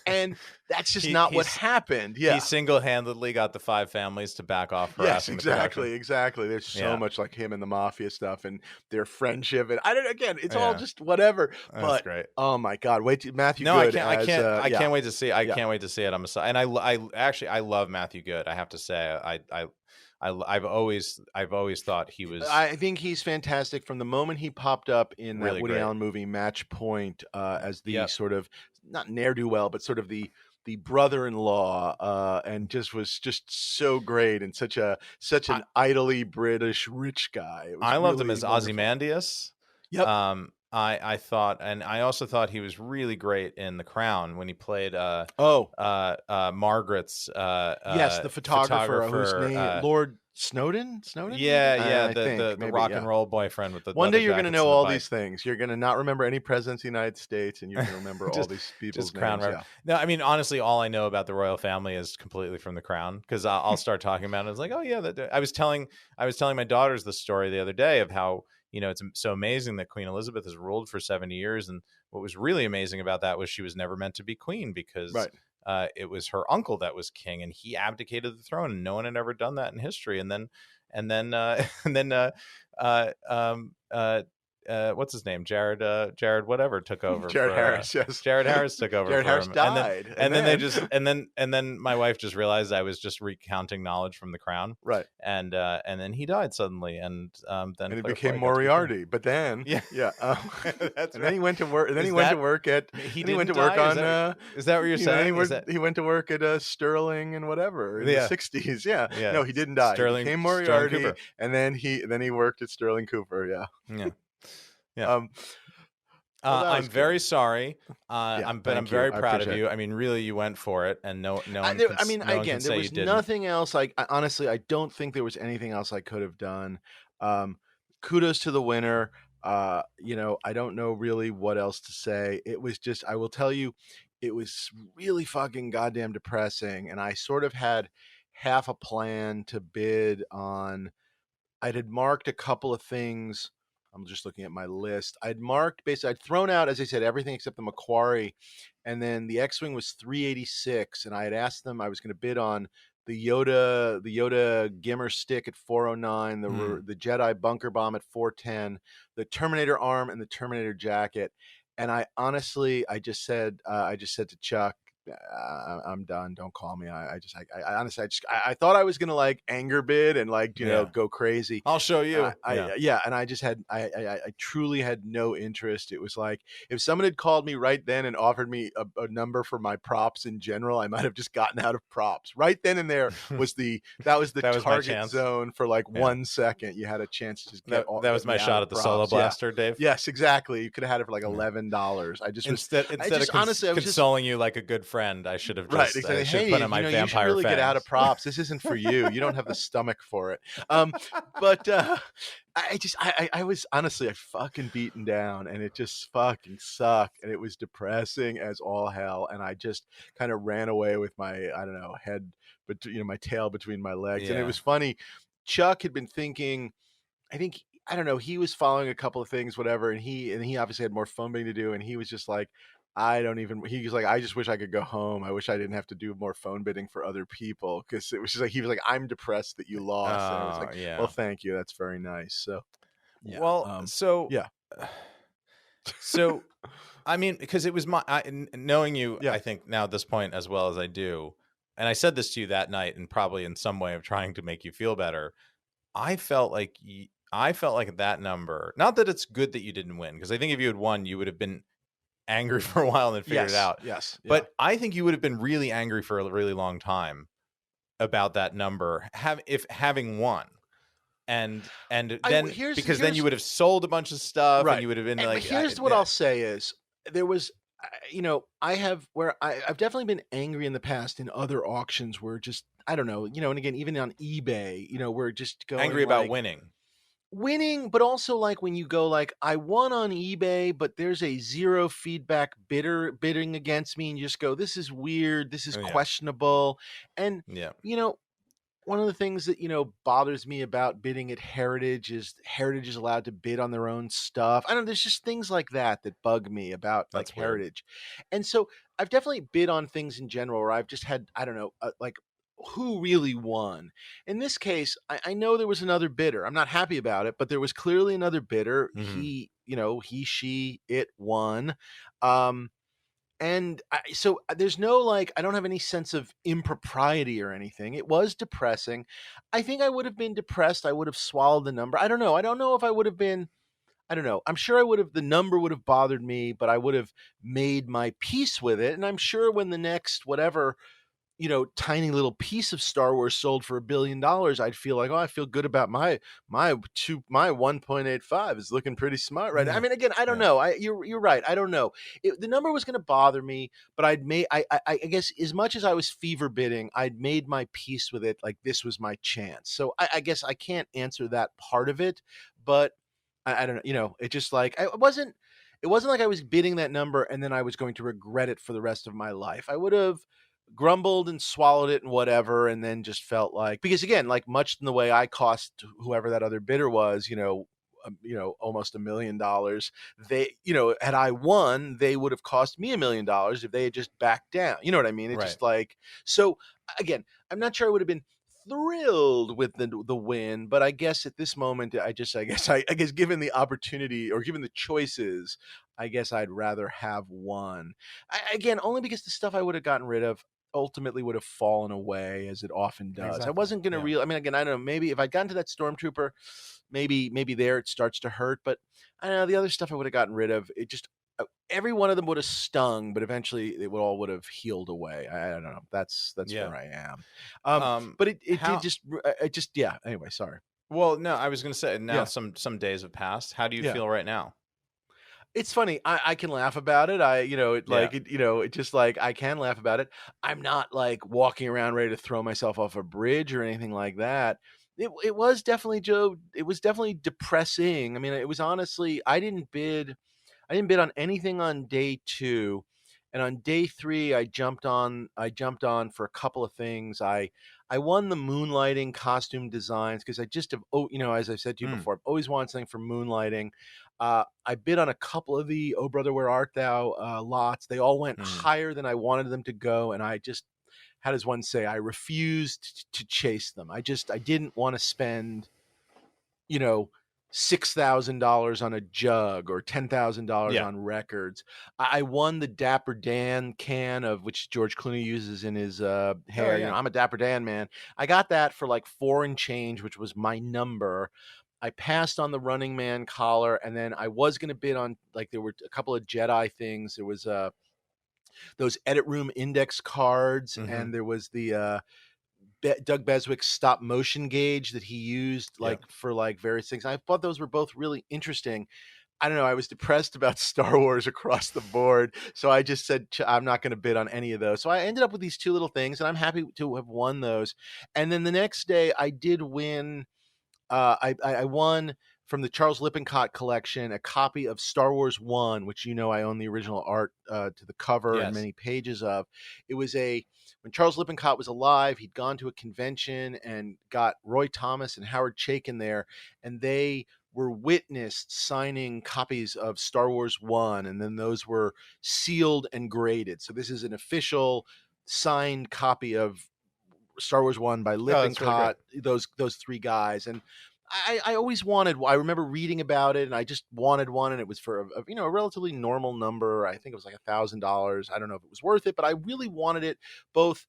And that's just not what happened. Yeah. He single-handedly got the 5 families to back off harassing exactly. There's so much like him and the mafia stuff and their friendship. And it's all just whatever. That's great. Oh my God. Wait till Matthew Good. I can't wait to see it. I can't wait to see it. I love Matthew Good. I have to say, I've always thought he was. I think he's fantastic from the moment he popped up in that Woody Allen movie Match Point, as the sort of, not ne'er-do-well, but sort of the brother-in-law, and was so great, and such an idly British rich guy. I loved him as Ozymandias. Yep. I thought, and I also thought he was really great in The Crown when he played Margaret's yes, the photographer whose name Lord Snowden maybe, yeah, I think the maybe, rock yeah. and roll boyfriend with the One day leather you're going to jackets know and the all bike. these things. You're going to not remember any presidents of the United States, and you're going to remember all just these just people's Crown. names. Yeah. No, I mean, honestly, all I know about the royal family is completely from The Crown, because I'll start talking about it. It's like, oh yeah, I was telling my daughters the story the other day of how, it's so amazing that Queen Elizabeth has ruled for 70 years, and what was really amazing about that was she was never meant to be queen, because Right. it was her uncle that was king, and he abdicated the throne, and no one had ever done that in history. And then and then what's his name? Jared whatever took over Jared for Harris, yes. Jared Harris took over Jared for Harris him. died. And then they just and then my wife just realized I was just recounting knowledge from The Crown. Right. And then he died suddenly, and then he Claire became Foy got to be king. Moriarty. But then Yeah. and That's then right. he went to work. And then Is he went to that work at. he Then he went didn't to work die? on. Is that what you're saying? He went to work at Sterling and whatever in the Yeah. '60s. Yeah. Yeah. No, he didn't die. He became Sterling Moriarty, Cooper. and then he worked at Sterling Cooper. Yeah. Yeah. Yeah. Well, that I'm was very good. sorry. Yeah, I'm thank you. very I proud of appreciate you. it. I mean, really, you went for it, and no one I mean, no one can again, there say you was didn't. nothing else. Honestly, I don't think there was anything else I could have done. Kudos to the winner. I don't know really what else to say. It was just, I will tell you, it was really fucking goddamn depressing. And I sort of had half a plan to bid on. I had marked a couple of things. I'm just looking at my list. I'd marked basically, I'd thrown out, as I said, everything except the Macquarie. And then the X-Wing was 386. And I had asked them, I was going to bid on the Yoda Gimmer stick at 409, the Jedi bunker bomb at 410, the Terminator arm and the Terminator jacket. And I just said to Chuck, I'm done. Don't call me. I honestly, I thought I was gonna like anger bid and like go crazy. I'll show you. Yeah, and I just had I truly had no interest. It was like if someone had called me right then and offered me a number for my props in general, I might have just gotten out of props right then and there. That was the target zone for like 1 second. You had a chance to just get that was my shot at the Solo Blaster, Dave. Yes, exactly. You could have had it for like $11. I just instead of consoling you like a good friend, I should have just exactly. Hey, put on my vampire you should really fangs. Get out of props. This isn't for you. You don't have the stomach for it. But I was honestly, I fucking beaten down, and it just fucking sucked, and it was depressing as all hell. And I just kind of ran away with my head, but my tail between my legs. And it was funny. Chuck had been thinking, I don't know, he was following a couple of things, whatever, and he obviously had more phone bidding to do, and he was just like, he was like, I just wish I could go home. I wish I didn't have to do more phone bidding for other people, because it was just like, he was like, I'm depressed that you lost. And I was like, well, thank you. That's very nice. So, yeah. Well, so I mean, because it was knowing you, I think now at this point as well as I do, and I said this to you that night, and probably in some way of trying to make you feel better. I felt like that number, not that it's good that you didn't win, because I think if you had won, you would have been angry for a while and then figured it out. Yes. Yeah. But I think you would have been really angry for a really long time about that number, if having won. And then because then you would have sold a bunch of stuff, right, and you would have been like. Here's what I'll say is there was, I've definitely been angry in the past in other auctions where just I don't know, and again even on eBay, we're just going angry about winning, but also like when you go like I won on eBay, but there's a zero feedback bidder bidding against me, and you just go, this is weird, this is questionable, and one of the things that bothers me about bidding at Heritage is allowed to bid on their own stuff. I don't know, there's just things like that bug me about like Heritage. And so I've definitely bid on things in general where I've just had like who really won. In this case, I know there was another bidder. I'm not happy about it, but there was clearly another bidder. Mm-hmm. It won. And so there's no I don't have any sense of impropriety or anything. It was depressing. I think I would have been depressed. I would have swallowed the number. I don't know. I don't know if I would have been. I don't know. I'm sure I would have. The number would have bothered me, but I would have made my peace with it. And I'm sure when the next whatever tiny little piece of Star Wars sold for $1 billion, I'd feel like, oh, I feel good about my 1.85 is looking pretty smart, right? I mean, again, I don't know. You're right. I don't know. The number was going to bother me, but I guess as much as I was fever bidding, I'd made my peace with it. Like this was my chance. So I guess I can't answer that part of it, but I don't know. It just like it wasn't like I was bidding that number and then I was going to regret it for the rest of my life. I would have grumbled and swallowed it and whatever, and then just felt like, because again, like much in the way I cost whoever that other bidder was, almost $1 million. They, had I won, they would have cost me $1 million if they had just backed down. You know what I mean? It's just like, so again, I'm not sure I would have been thrilled with the win, but I guess at this moment, I guess given the opportunity or given the choices, I guess I'd rather have won. Again, only because the stuff I would have gotten rid of ultimately would have fallen away, as it often does. Exactly. I wasn't going to I mean, again, I don't know, maybe if I'd gotten to that stormtrooper, maybe there it starts to hurt, but I don't know, the other stuff I would have gotten rid of, it just, every one of them would have stung, but eventually it would have healed away. I don't know. That's where I am. But it just, yeah. Anyway, sorry. Well, no, I was going to say now some days have passed. How do you feel right now? It's funny. I can laugh about it. It just like, I can laugh about it. I'm not like walking around ready to throw myself off a bridge or anything like that. It was definitely, Joe. It was definitely depressing. I mean, it was honestly, I didn't bid on anything on day 2. And on day 3, I jumped on for a couple of things. I won the moonlighting costume designs because I just have, as I've said to you before, I've always wanted something for moonlighting. I bid on a couple of the Oh Brother Where Art Thou lots. They all went higher than I wanted them to go, and I just, how does one say, I refused to chase them. I didn't want to spend, $6,000 on a jug or $10,000 on records. I won the Dapper Dan can, of which George Clooney uses in his hair. Oh, yeah. I'm a Dapper Dan man. I got that for like $4 and change, which was my number. I passed on the Running Man collar, and then I was going to bid on, like, there were a couple of Jedi things. There was those edit room index cards, and there was the Doug Beswick's stop motion gauge that he used for like various things. I thought those were both really interesting. I don't know. I was depressed about Star Wars across the board. So I just said, I'm not going to bid on any of those. So I ended up with these 2 little things, and I'm happy to have won those. And then the next day I did win. I won from the Charles Lippincott collection a copy of Star Wars 1, which I own the original art to the cover and many pages of. It was when Charles Lippincott was alive, he'd gone to a convention and got Roy Thomas and Howard Chaykin there, and they were witnessed signing copies of Star Wars 1, and then those were sealed and graded. So this is an official signed copy of Star Wars 1 by Lippincott, really those 3 guys. And I always wanted, I remember reading about it, and I just wanted one, and it was for a relatively normal number. I think it was like $1,000. I don't know if it was worth it, but I really wanted it. Both,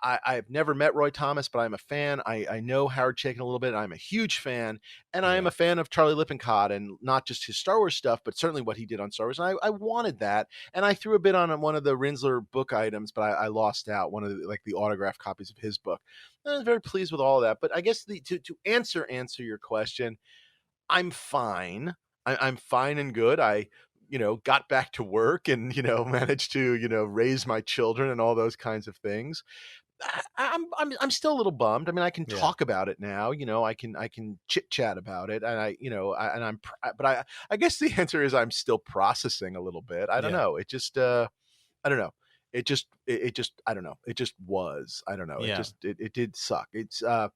I've never met Roy Thomas, but I'm a fan. I know Howard Chaykin a little bit. I'm a huge fan, and I am a fan of Charlie Lippincott, and not just his Star Wars stuff, but certainly what he did on Star Wars. And I wanted that, and I threw a bid on one of the Rinsler book items, but I lost out, one of the autographed copies of his book. And I was very pleased with all of that. But I guess to answer your question, I'm fine. I'm fine and good. I got back to work and managed to raise my children and all those kinds of things. I'm still a little bummed. I mean, I can talk about it now. I can chit chat about it, and I guess the answer is I'm still processing a little bit. I don't know. It just I don't know. It just I don't know. It just was. I don't know. It did suck. It's I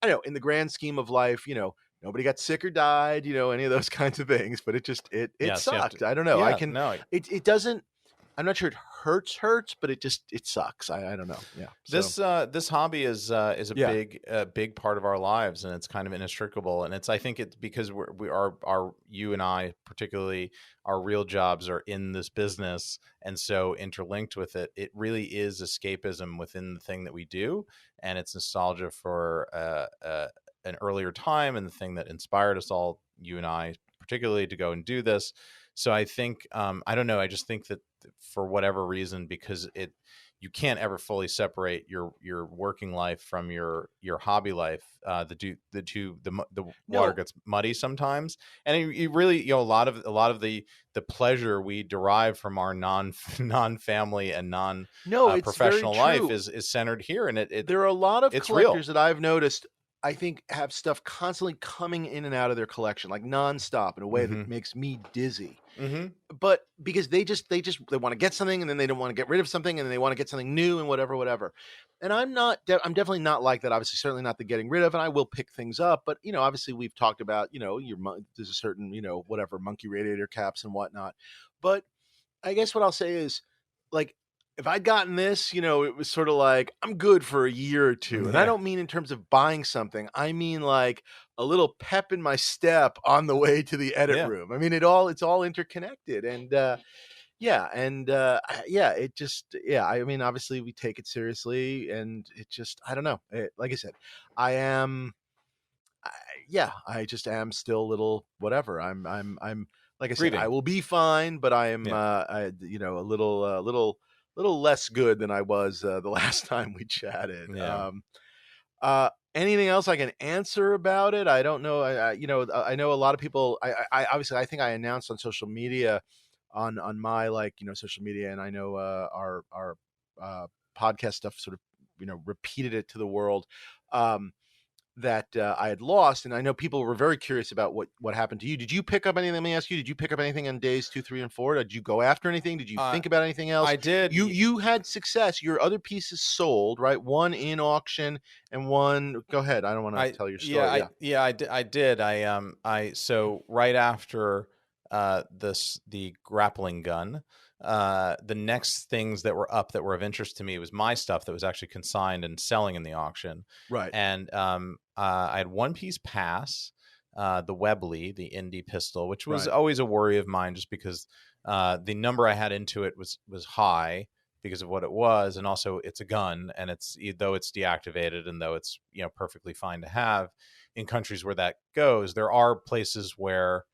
don't know, in the grand scheme of life, nobody got sick or died, any of those kinds of things, but it sucked. I don't know. It doesn't, I'm not sure it hurts, but it sucks. I don't know. Yeah. So. This hobby is a big part of our lives, and it's kind of inextricable. And I think it's because you and I particularly, our real jobs are in this business, and so interlinked with it. It really is escapism within the thing that we do, and it's nostalgia for an earlier time and the thing that inspired us all, you and I particularly, to go and do this. So I think I don't know. I just think that for whatever reason, because you can't ever fully separate your working life from your hobby life. The water No, gets muddy sometimes, and you really, you know, a lot of the pleasure we derive from our non family and non no, it's very professional life true. is centered here, and There are a lot of it's real. collectors that I've noticed, I think, have stuff constantly coming in and out of their collection, like nonstop, in a way that Mm-hmm. makes me dizzy. Mm-hmm. But because they want to get something, and then they don't want to get rid of something, and then they want to get something new, and whatever. And I'm definitely not like that. Obviously, certainly not the getting rid of, and I will pick things up. But obviously, we've talked about, there's a certain, whatever, monkey radiator caps and whatnot. But I guess what I'll say is, like, if I'd gotten this, it was sort of like, I'm good for a year or two. And I Yeah. don't mean in terms of buying something. I mean like a little pep in my step on the way to the edit Yeah. room. I mean, it's all interconnected. And it just, I mean, obviously we take it seriously, and it just, I don't know. Like I said, I am, I just am still a little whatever. I'm like I said, I Grieving. will be fine, but I am, Yeah. little less good than I was the last time we chatted. Yeah. Anything else I can answer about it? I don't know. I know a lot of people. I obviously, I think I announced on social media, on my, like, social media, and I know our podcast stuff sort of, repeated it to the world. That I had lost, and I know people were very curious about what happened to you. Did you pick up anything? Let me ask you: did you pick up anything on days 2, 3, and 4? Did you go after anything? Did you think about anything else? I did. You had success. Your other pieces sold, right? One in auction, and one. Go ahead. I don't want to tell your story. I did. So right after the grappling gun, the next things that were up that were of interest to me was my stuff that was actually consigned and selling in the auction. Right. And I had one piece pass, the Webley, the Indy pistol, which was always a worry of mine, just because the number I had into it was high because of what it was, and also it's a gun, and though it's deactivated, and though it's perfectly fine to have in countries where that goes, there are places where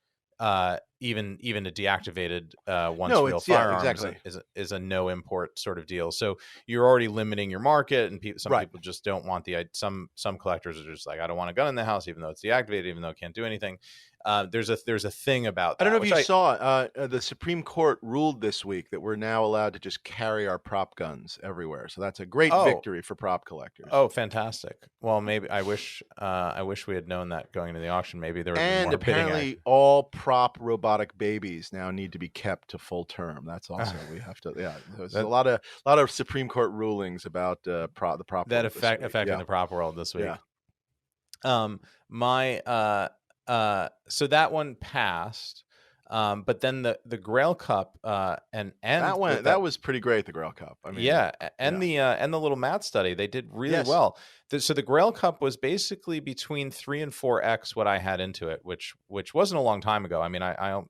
even a deactivated once real firearms is a no import sort of deal. So you're already limiting your market, and some people just don't want some collectors are just like, I don't want a gun in the house, even though it's deactivated, even though it can't do anything. There's a thing about that. I don't know if you saw the Supreme Court ruled this week that we're now allowed to just carry our prop guns everywhere. So that's a great victory for prop collectors. Oh, fantastic! Well, maybe I wish we had known that going into the auction. Maybe there would be more apparently all prop robotic babies now need to be kept to full term. That's also we have to. Yeah, there's a lot of Supreme Court rulings about the prop that world affecting the prop world this week. Yeah. So that one passed, but then the Grail Cup and that was pretty great. The Grail Cup, I mean, the little math study, they did really well. So the Grail Cup was basically between 3 and 4x what I had into it, which wasn't a long time ago. I mean, I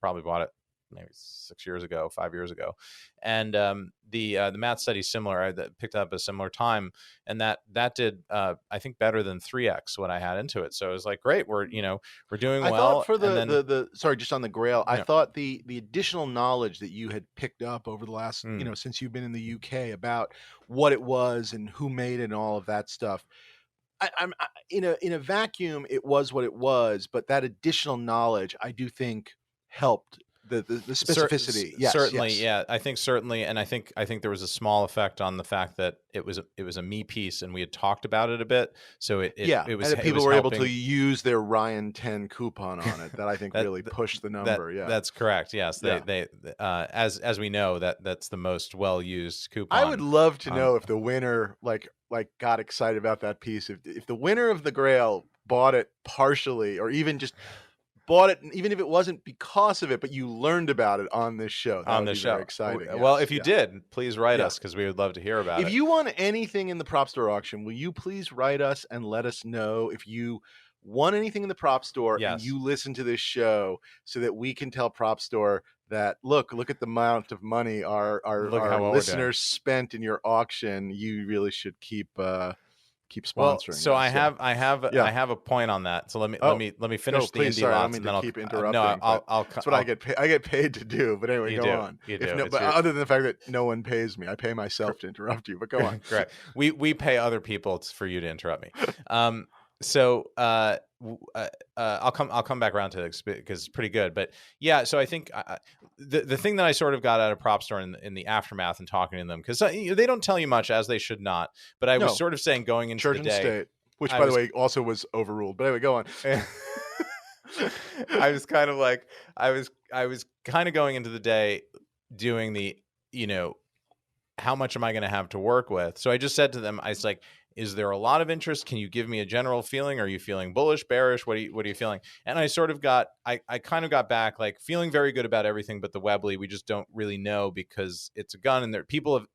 probably bought it maybe 6 years ago, 5 years ago, and the math study similar. I picked up a similar time, and that did I think better than 3x what I had into it. So it was like, great, we're doing well. I thought for the sorry, just on the Grail, I thought the additional knowledge that you had picked up over the last since you've been in the UK about what it was and who made it and all of that stuff. I'm in a vacuum, it was what it was, but that additional knowledge, I do think, helped the specificity. Certainly. Yeah, I think certainly, and I think there was a small effect on the fact that it was a me piece, and we had talked about it a bit, so it was, and people were able to use their Ryan 10 coupon on it. That I think really pushed the number. That's correct. Yes, they as we know, that's the most well used coupon. I would love to know if the winner like got excited about that piece. If the winner of the Grail bought it partially, or even just bought it, even if it wasn't because of it, but you learned about it on this show. That would be very exciting. Well, if you did, please write us, because we would love to hear about it. If you want anything in the Propstore auction, will you please write us and let us know if you want anything in the Propstore and you listen to this show, so that we can tell Propstore that look at the amount of money our listeners spent in your auction. You really should keep keep sponsoring. Well, so us. I have a point on that. So let me finish the indie sorry, lots, I and don't then mean to keep interrupting. no, that's what I get paid to do. But anyway, go on. You do. But other than the fact that no one pays me, I pay myself to interrupt you. But go on. Correct. We pay other people for you to interrupt me. So I'll come back around to this because it's pretty good. But yeah, so I think the thing that I sort of got out of Propstore in the aftermath and talking to them, because they don't tell you much, as they should not. But I was sort of saying going into Church the and day, state, which by the way also was overruled. But anyway, go on. I was kind of like I was kind of going into the day doing the how much am I going to have to work with? So I just said to them, I was like, is there a lot of interest? Can you give me a general feeling? Are you feeling bullish, bearish? What are you feeling? And I sort of got, I kind of got back like feeling very good about everything, but the Webley, we just don't really know because it's a gun and people have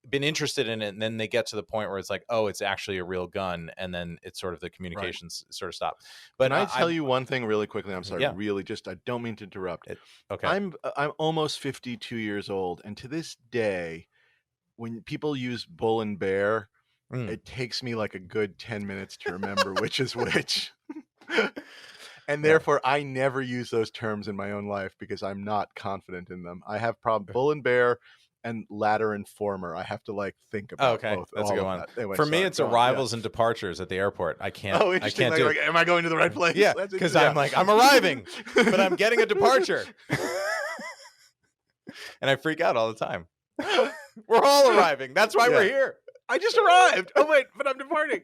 been interested in it. And then they get to the point where it's like, oh, it's actually a real gun. And then it's sort of the communications sort of stop. But can I tell you one thing really quickly? I'm sorry, really, I don't mean to interrupt. Okay. I'm almost 52 years old. And to this day, when people use bull and bear, it takes me like a good 10 minutes to remember which is which. And therefore, I never use those terms in my own life because I'm not confident in them. I have bull and bear and ladder and former. I have to like think about both. That's a good one. Anyway, for me, it's arrivals and departures at the airport. I can't. Oh, interesting. I can't like, am I going to the right place? Yeah, because I'm like, I'm arriving, but I'm getting a departure. And I freak out all the time. We're all arriving. That's why we're here. I just arrived. Oh, wait, but I'm departing.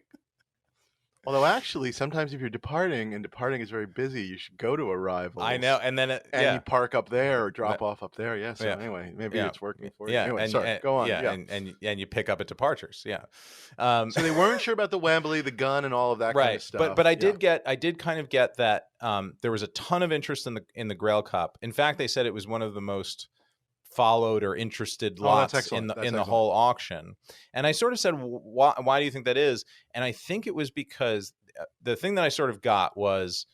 Although, actually, sometimes if you're departing and departing is very busy, you should go to arrivals. I know. And then you park up there or drop off up there. Yeah. So anyway, maybe it's working for you. Yeah. Anyway, sorry. Go on. Yeah. And you pick up at departures. Yeah. So they weren't sure about the Wembley, the gun, and all of that kind of stuff. But I did kind of get that there was a ton of interest in the Grail Cup. In fact, they said it was one of the most followed or interested lots in the whole auction. And I sort of said, why do you think that is? And I think it was because the thing that I sort of got was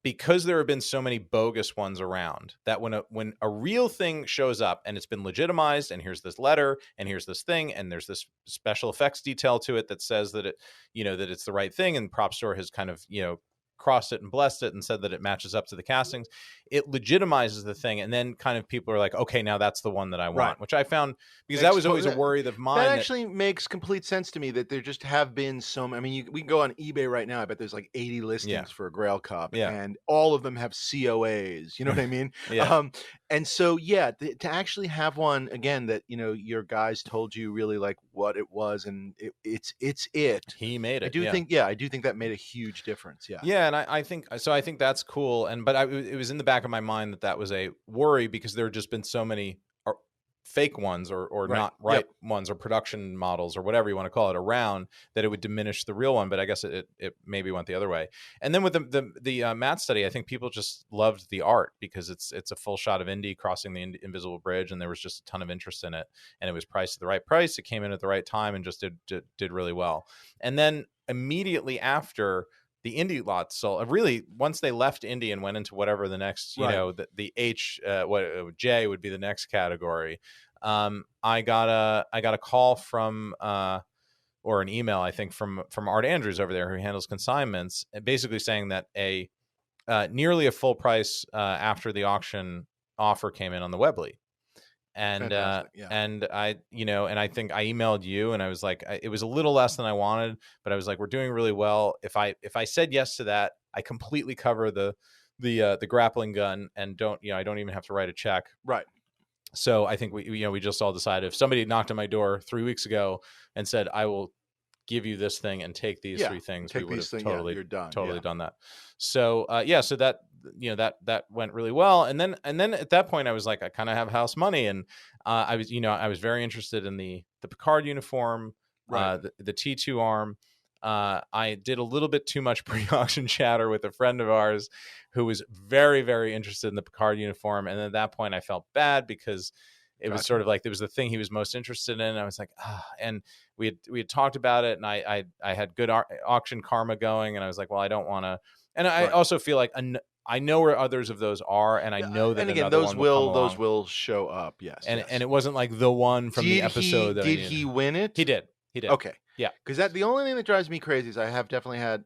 because there have been so many bogus ones around that when a real thing shows up and it's been legitimized and here's this letter and here's this thing and there's this special effects detail to it that says that that it's the right thing, and Propstore has kind of crossed it and blessed it and said that it matches up to the castings, it legitimizes the thing. And then kind of people are like, okay, now that's the one that I want, which I found, because that was always a worry of mine. That actually makes complete sense to me, that there just have been we can go on eBay right now. I bet there's like 80 listings for a Grail Cup and all of them have COAs. You know what I mean? And so, to actually have one again that, your guys told you really like what it was and it's he made it. I do think that made a huge difference. And I think that's cool. But it was in the back of my mind that was a worry because there have just been so many fake ones or not ones or production models or whatever you want to call it around that it would diminish the real one. But I guess it maybe went the other way. And then with the Matt study, I think people just loved the art because it's a full shot of Indy crossing the invisible bridge, and there was just a ton of interest in it, and it was priced at the right price. It came in at the right time and just did really well. And then immediately after, the Indy lots sold. Really, once they left Indy and went into whatever the next, the H, J would be the next category. I got a call from, or an email, I think from Art Andrews over there, who handles consignments, basically saying that nearly a full price after the auction offer came in on the Webley. And and I and I think I emailed you and I was like, it was a little less than I wanted, but I was like, we're doing really well. If I said yes to that, I completely cover the grappling gun and I don't even have to write a check. Right. So I think we just all decided, if somebody knocked on my door 3 weeks ago and said, I will give you this thing and take these three things, we would have totally done that. So so that went really well. And then at that point I was like, I kind of have house money, and I was very interested in the Picard uniform, the T2 arm. I did a little bit too much pre-auction chatter with a friend of ours who was very, very interested in the Picard uniform. And at that point I felt bad because it was sort of like, it was the thing he was most interested in. I was like, and we had talked about it, and I had good auction karma going, and I was like, well, I don't want to. And I also feel like I know where others of those are, and I know that, and again, those will show up. Yes, and it wasn't like the one from the episode. Did he win it? He did. Okay. Yeah. Because that the only thing that drives me crazy is I have definitely had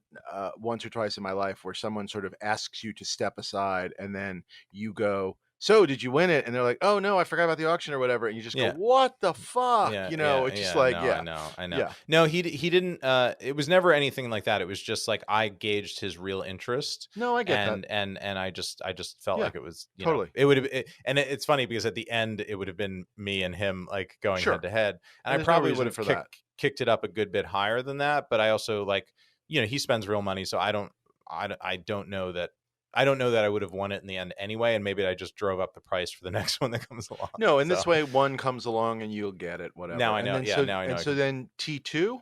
once or twice in my life where someone sort of asks you to step aside, and then you go, "So did you win it?" And they're like, "Oh no, I forgot about the auction or whatever," and you just go, Yeah. "What the fuck?" Yeah, You know, yeah, it's just yeah. like, No, I yeah, know, I know. yeah, No, he didn't. It was never anything like that. It was just like I gauged his real interest, no, I get that, and I just felt yeah, like it was, totally, it would have. And it's funny because at the end it would have been me and him like going head sure, to head, and and I there's no probably would reason have for that. kicked it up a good bit higher than that. But I also like, he spends real money, so I don't know that. I don't know that I would have won it in the end anyway, and maybe I just drove up the price for the next one that comes along. No, and So this way one comes along and you'll get it, whatever. now I And know. then Yeah, so now I know and I so can. then T2,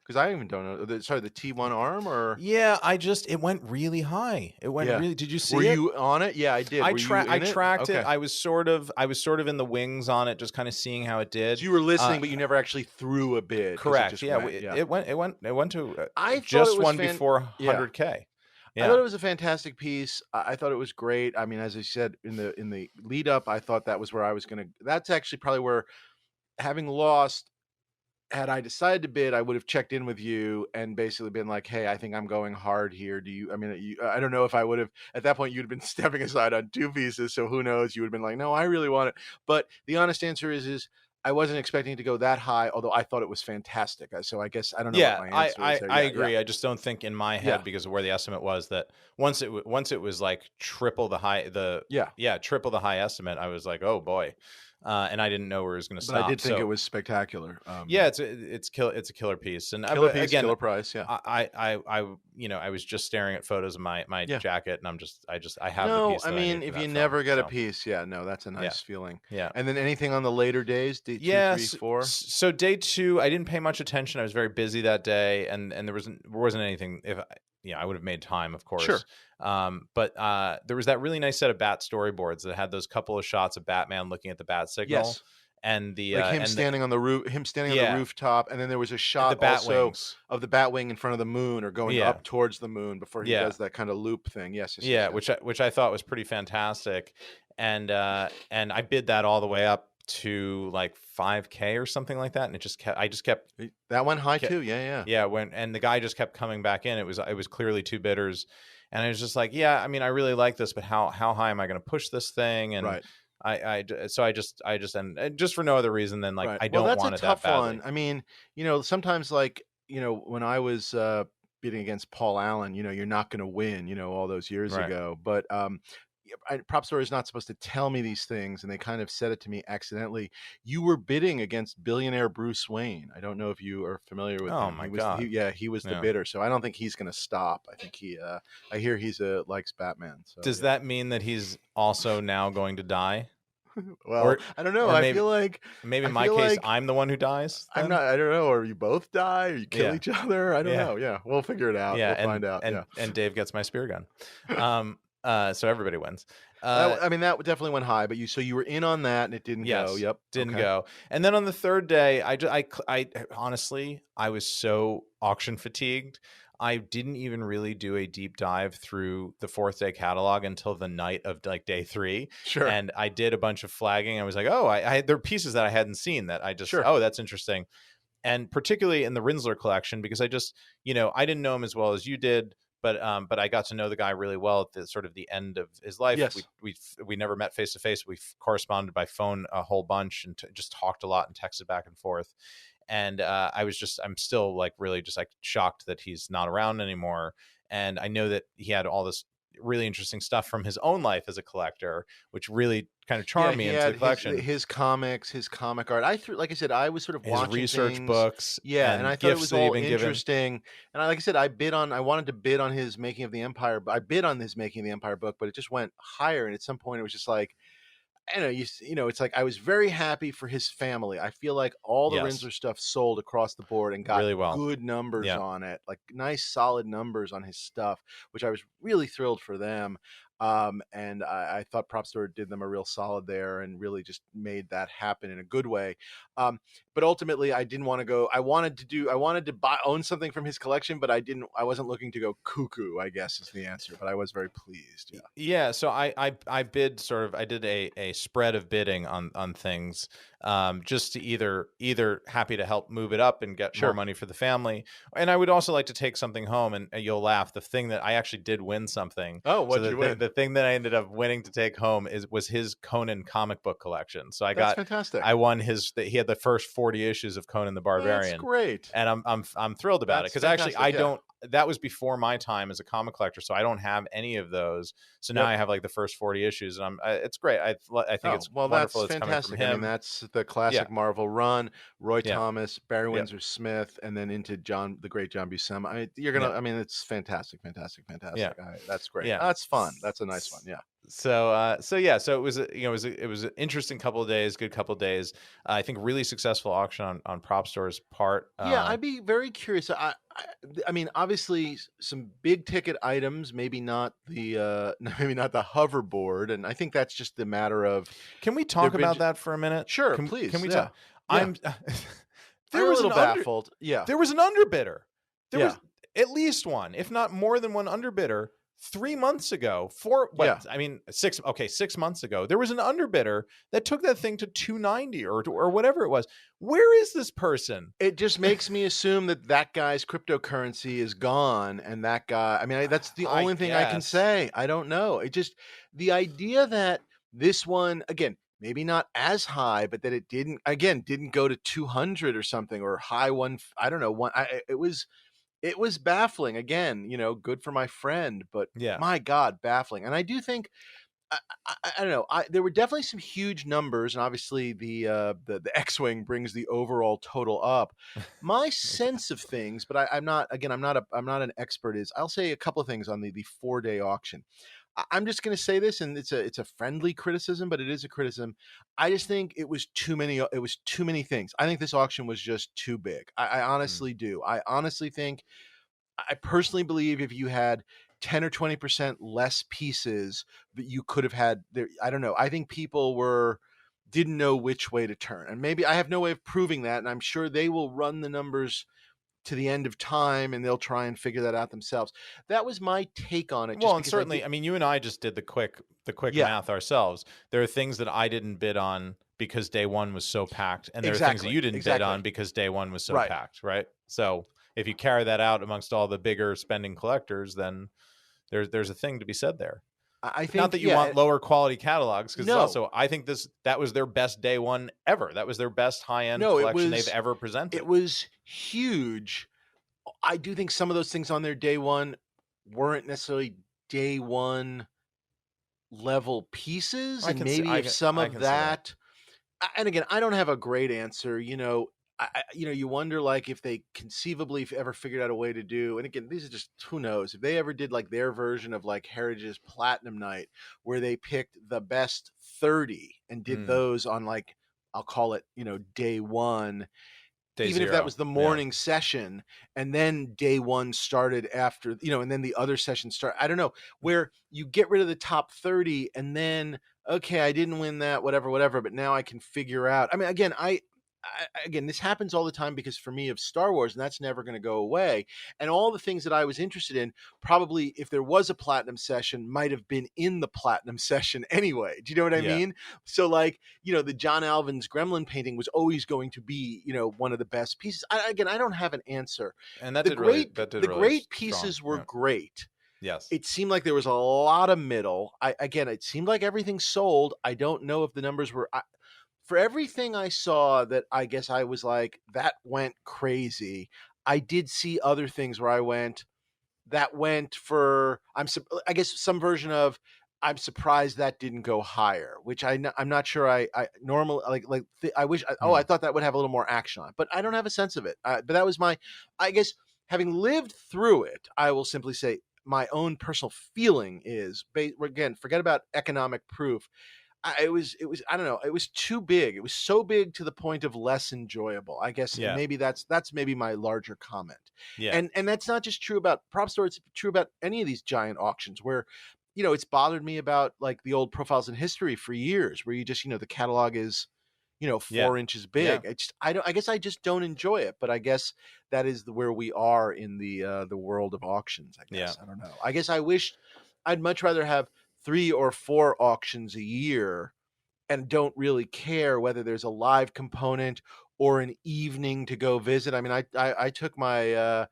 because I even don't know. Sorry, the T1 arm or Yeah, it went really high. It went yeah. really. Did you Were see it? you on it? Yeah, I did. Were you I in it? tracked it. Okay. I was sort of in the wings on it, just kind of seeing how it So did. you were Uh, listening, but you never actually threw a bid because it Correct. just Yeah, went. Yeah. it went to I thought it just was one before yeah. 100K. I thought Yeah. it was a fantastic piece. I thought it was great. I mean, as I said in the lead up, I thought that was where I was going to. That's actually probably where, having lost, had I decided to bid, I would have checked in with you and basically been like, "Hey, I think I'm going hard here. Do you? I mean, I don't know if I would have at that point. You'd have been stepping aside on two pieces, so who knows? You would have been like, "No, I really want it." But the honest answer is I wasn't expecting it to go that high. Although I thought it was fantastic. So I guess I don't know what Yeah, my I, answer is I there. I Yeah, yeah, agree. I just don't think in my yeah, head, because of where the estimate was, that once it was like yeah. triple the high estimate, I was like, oh boy, and I didn't know where it was going to But I stop. did think it So was spectacular. yeah, it's a killer piece, and Killer but piece, again, killer price. Yeah, I was just staring at photos of my yeah. jacket, and I have the No, piece I that I mean, need for if you that film. never get a So piece, yeah, no, that's a yeah, nice feeling. yeah. And then anything on the later days, day two, three, Yes. four. So day two, I didn't pay much attention. I was very busy that day, and there wasn't anything. If I, I would have made time, of course. Sure. But there was that really nice set of bat storyboards that had those couple of shots of Batman looking at the bat signal, Yes. and the Like him and the standing on the roof, him standing on the yeah, rooftop, and then there was a and the shot bat also wings. of the Batwing in front of the moon or going Yeah, up towards the moon before he yeah, does that kind of loop thing. Yes, yes, yes, yeah. yes. Which I thought was pretty fantastic, and I bid that all the way up to like 5K or something like that, and I just kept That went high kept too. Yeah, yeah. Yeah, and the guy just kept coming back in. It was clearly two bidders, and I was just like, yeah, I mean, I really like this, but how high am I going to push this thing? And Right. so I just and just for no other reason than like Right. I Well, don't that's a want it that tough one. badly. I mean, sometimes like, when I was bidding against Paul Allen, you're not going to win, all those years Right. ago. But Propstore is not supposed to tell me these things, and they kind of said it to me accidentally. You were bidding against billionaire Bruce Wayne. I don't know if you are familiar with Oh him. my God. He was the Yeah. bidder. So I don't think he's going to stop. I think I hear likes Batman. So Does yeah. that mean that he's also now going to die? Well, Or I don't know. or maybe I in my feel case like I'm the one who dies I'm then? not. I don't know. Or you both die, or you kill Yeah. each other. I don't Yeah. know. Yeah, we'll figure it out. Yeah, We'll find out. and Yeah. and Dave gets my spear gun. So everybody wins. That, I mean, that definitely went high. But you were in on that, and it didn't go. Yes, Yep. didn't Okay. go. And then on the third day, I honestly, I was so auction fatigued. I didn't even really do a deep dive through the fourth day catalog until the night of like day three. Sure. And I did a bunch of flagging. I was like, oh, there are pieces that I hadn't seen that I just, Sure. oh, that's interesting. And particularly in the Rinsler collection, because I just, I didn't know him as well as you did, but I got to know the guy really well at the sort of the end of his life. Yes. We never met face to face. We corresponded by phone a whole bunch and just talked a lot and texted back and forth. And I'm still like really just like shocked that he's not around anymore. And I know that he had all this really interesting stuff from his own life as a collector, which really kind of charmed me he into the had collection. his comics, his comic art. Like I said, I was sort of His watching research things. books Yeah, and and I thought it gifts was that he'd all been given. interesting. And like I said, I wanted to bid on his Making of the Empire. I bid on his Making of the Empire book, but it just went higher. And at some point, it was just like, I don't know, it's like I was very happy for his family. I feel like all the Yes, Rinsler stuff sold across the board and got really well. good numbers Yeah. on it, like nice solid numbers on his stuff, which I was really thrilled for them. And I thought Prop Store did them a real solid there and really just made that happen in a good way. but ultimately I didn't want to go. I wanted to own something from his collection, but I wasn't looking to go cuckoo, I guess is the answer, but I was very pleased. Yeah. Yeah, so I bid sort of, I did a spread of bidding on things, just to either happy to help move it up and get more Sure. money for the family, and I would also like to take something home. And you'll laugh, the thing that I actually did win something. Oh, So what'd you win? the thing that I ended up winning to take home was his Conan comic book collection. So That's fantastic. I won he had the first 40 issues of Conan the That's Barbarian, great. and I'm thrilled about it, That's because actually fantastic. I Yeah. don't. That was before my time as a comic collector, so I don't have any of those. So now I have like the first 40 issues, and it's great. I think Oh, it's well, wonderful. that's It's coming from fantastic. I mean, him. that's the Yeah, classic Marvel run, Roy yeah, Thomas, Barry yeah, Windsor Smith, and then into the great John Buscema. yeah, I mean, it's fantastic, fantastic, yeah, fantastic. That's great. yeah. That's fun. That's a nice one. Yeah. So yeah, so it was it was an interesting couple of days, good couple of days. I think really successful auction on Propstore's part. Yeah, I'd be very curious. I mean, obviously, some big ticket items. Maybe not the maybe not the hoverboard, and I think that's just the matter of Can we there talk been. about that for a minute? Sure, Can please. we Yeah, talk? yeah. I'm I'm there a was little an under baffled. Yeah, there was an underbidder. There yeah, was at least one, if not more than one underbidder. 3 months ago, yeah. I mean, 6 months ago, there was an underbidder that took that thing to 290 or whatever it was. Where is this person? It just makes me assume that that guy's cryptocurrency is gone, and that guy. I mean, that's the I only thing I can guess. say. I don't know. It just the idea that this one again, maybe not as high, but that it didn't go to 200 or something or high one. I don't know. It was baffling. Again, good for my friend, but Yeah. my God, baffling. And I do think I don't know. There were definitely some huge numbers, and obviously the X-wing brings the overall total up. My Okay. sense of things, but I'm not. Again, I'm not an expert. Is I'll say a couple of things on the 4-day auction. I'm just going to say this, and it's a friendly criticism, but it is a criticism. I just think it was too many. It was too many things. I think this auction was just too big. I Mm. honestly do. I honestly think I personally believe if you had 10 or 20% less pieces that you could have had there, I don't know. I think people didn't know which way to turn. And maybe I have no way of proving that. And I'm sure they will run the numbers to the end of time and they'll try and figure that out themselves. That was my take on it, Well, just and because I certainly, did. I mean, you and I just did the quick Yeah, math ourselves. There are things that I didn't bid on because day one was so packed, and there are things that exactly. you didn't bid Exactly. on because day one was so Right. packed, right? So if you carry that out amongst all the bigger spending collectors, then there's a thing to be said there. I Not think, that you yeah, want lower quality catalogs, because no, also I think that was their best day one ever. That was their best high end no, collection they've ever it presented. was huge. I do think some of those things on their day one weren't necessarily day one level pieces, and maybe if some I of can see that. that. And again, I don't have a great answer. You wonder like if they conceivably ever figured out a way to do. And again, these are just who knows if they ever did like their version of like Heritage's Platinum Night, where they picked the best 30 and did Mm, those on like I'll call it day one, day even if that zero. was the Yeah. morning session, and then day one started after, and then the other session start. I don't know, where you get rid of the top 30 and then, okay, I didn't win that, whatever, but now I can figure out. I mean, again, again, this happens all the time because for me of Star Wars, and that's never going to go away. And all the things that I was interested in, probably if there was a platinum session, might have been in the platinum session anyway. Do you know what I Yeah. mean? So like, the John Alvin's Gremlin painting was always going to be, one of the best pieces. Again, I don't have an answer. And The that did really great strong. pieces were Yeah. great. Yes. It seemed like there was a lot of middle. It seemed like everything sold. I don't know if the numbers were. For everything I saw that I guess I was like, that went crazy. I did see other things where that went for, I guess some version of, I'm surprised that didn't go higher, which I'm not sure I normally I wish, I Hmm. thought that would have a little more action on it, but I don't have a sense of it. But that was I guess, having lived through it, I will simply say my own personal feeling is, again, forget about economic proof. It was I don't know, it was too big. It was so big to the point of less enjoyable, I guess. And Yeah. maybe that's maybe my larger comment. Yeah. And that's not just true about Prop Store, it's true about any of these giant auctions where it's bothered me about like the old Profiles in History for years, where you just the catalog is 4 inches big. I guess I just don't enjoy it, but I guess that is where we are in the world of auctions, I guess. I don't know. I guess I'd much rather have 3 or 4 auctions a year and don't really care whether there's a live component or an evening to go visit. I mean, I took my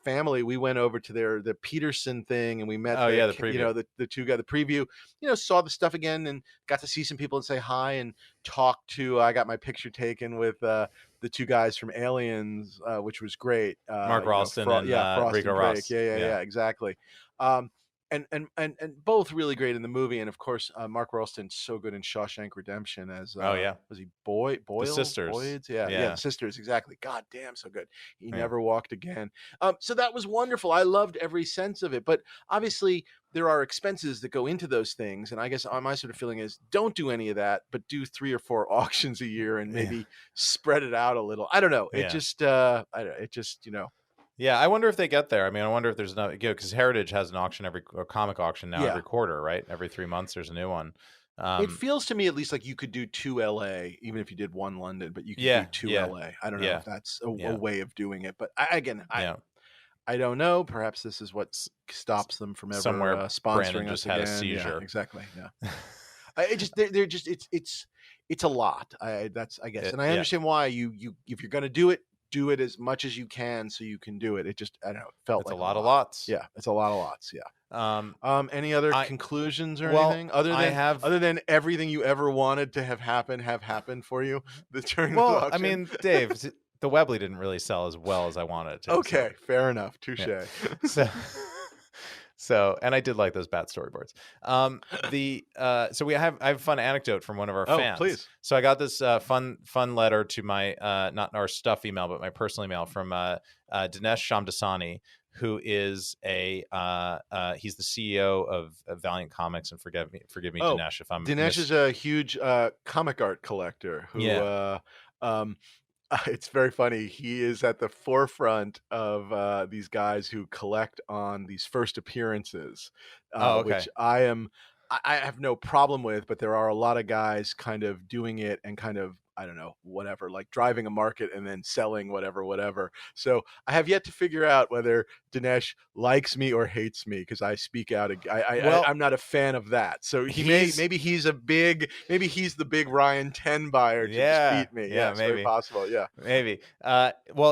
family. We went over to the Peterson thing, and we met the preview. The two guys, the preview. Saw the stuff again, and got to see some people and say hi and talk to. I got my picture taken with the 2 guys from Aliens, which was great. Mark Ralston and Frost Rico and Ross. Drake. Yeah, exactly. And both really great in the movie, and of course Mark Ralston's so good in Shawshank Redemption as was he Boyle? The sisters. Boyds? Yeah, the sisters, exactly. God damn, so good. He never walked again. So that was wonderful. I loved every sense of it, but obviously there are expenses that go into those things, and I guess my sort of feeling is don't do any of that, but do 3 or 4 auctions a year and maybe spread it out a little. I don't know. It just Yeah, I wonder if they get there. I mean, I wonder if there's no, because Heritage has an auction or comic auction now every quarter, right? Every 3 months there's a new one. It feels to me at least like you could do 2 LA, even if you did 1 London, but you could do 2 LA. I don't know if that's a way of doing it, but I don't know. Perhaps this is what stops them from ever sponsoring us again. Had a seizure. Yeah, exactly. Yeah. They're just it's a lot. I guess, and I understand why you if you're going to do it as much as you can so you can do it. It just, I don't know, it felt it's like a lot of lots. Yeah, it's a lot of lots. Yeah. Any other conclusions or anything other than everything you ever wanted to have happened for you during the auction? I mean, Dave, the Webley didn't really sell as well as I wanted it to. Okay, fair enough. Touche. Yeah. So, and I did like those bat storyboards. So I have a fun anecdote from one of our fans. Please. So I got this fun letter to my not our stuff email, but my personal email from Dinesh Shamdasani, who is he's the CEO of Valiant Comics, and forgive me, Dinesh, if I'm Dinesh is a huge comic art collector who it's very funny. He is at the forefront of these guys who collect on these first appearances, which I have no problem with, but there are a lot of guys kind of doing it and kind of, I don't know, whatever, like driving a market and then selling whatever. So I have yet to figure out whether Dinesh likes me or hates me because I speak out. I'm not a fan of that. So maybe he's the big Ryan 10 buyer to defeat me. Yeah, it's maybe very possible. Yeah, maybe.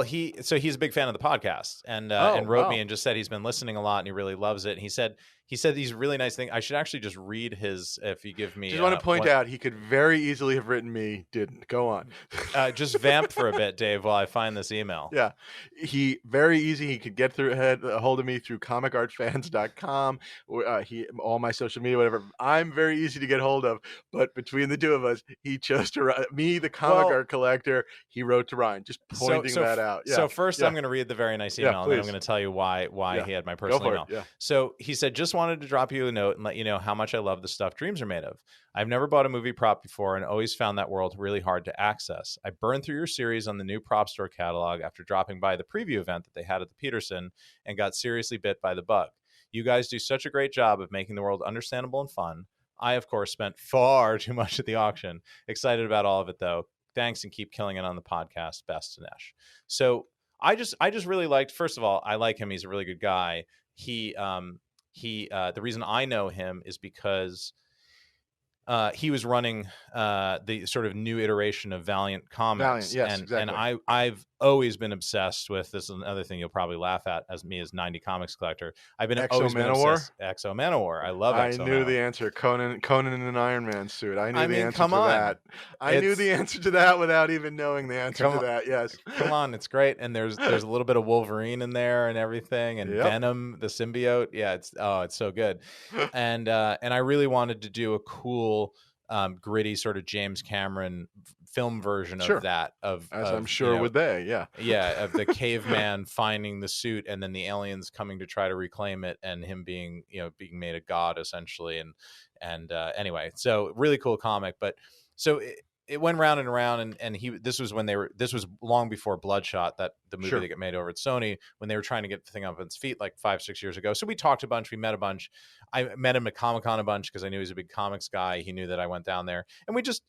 He's a big fan of the podcast and wrote me and just said he's been listening a lot and he really loves it. And he said these really nice things. I should actually just read his, if you give me. Just want to point out, he could very easily have written me, didn't. Go on. Just vamp for a bit, Dave, while I find this email. Yeah. He could get a hold of me through comicartfans.com, all my social media, whatever. I'm very easy to get hold of, but between the two of us, he chose to write me, the comic art collector. He wrote to Ryan, just pointing that out. Yeah. So first I'm going to read the very nice email, and then I'm going to tell you why he had my personal email. Yeah. So he said, just wanted to drop you a note and let you know how much I love the stuff dreams are made of. I've never bought a movie prop before and always found that world really hard to access. I burned through your series on the new Propstore catalog after dropping by the preview event that they had at the Peterson and got seriously bit by the bug. You guys do such a great job of making the world understandable and fun. I, of course, spent far too much at the auction. Excited about all of it, though. Thanks, and keep killing it on the podcast. Best, Dinesh. So I just really liked, first of all, I like him. He's a really good guy. The reason I know him is because he was running the sort of new iteration of Valiant Comics. Yes, and exactly. And I've always been obsessed with this. Is another thing you'll probably laugh at as 90 comics collector. I've been always been obsessed. Exo Manowar. I love Exo Manowar. I knew the answer. Conan in an Iron Man suit. I knew the answer to that. I knew the answer to that without even knowing the answer to that. Yes. Come on, it's great. And there's a little bit of Wolverine in there and everything, and Venom, the symbiote. Yeah, it's so good. And I really wanted to do a cool gritty sort of James Cameron film version of that I'm sure would they of the caveman finding the suit and then the aliens coming to try to reclaim it and him being made a god essentially and anyway, so really cool comic. But so it went round and around, and this was long before Bloodshot, that the movie that got made over at Sony, when they were trying to get the thing up on its feet like 5-6 years ago. So we talked a bunch, we met a bunch. I met him at Comic-Con a bunch because I knew he was a big comics guy. He knew that I went down there, and we just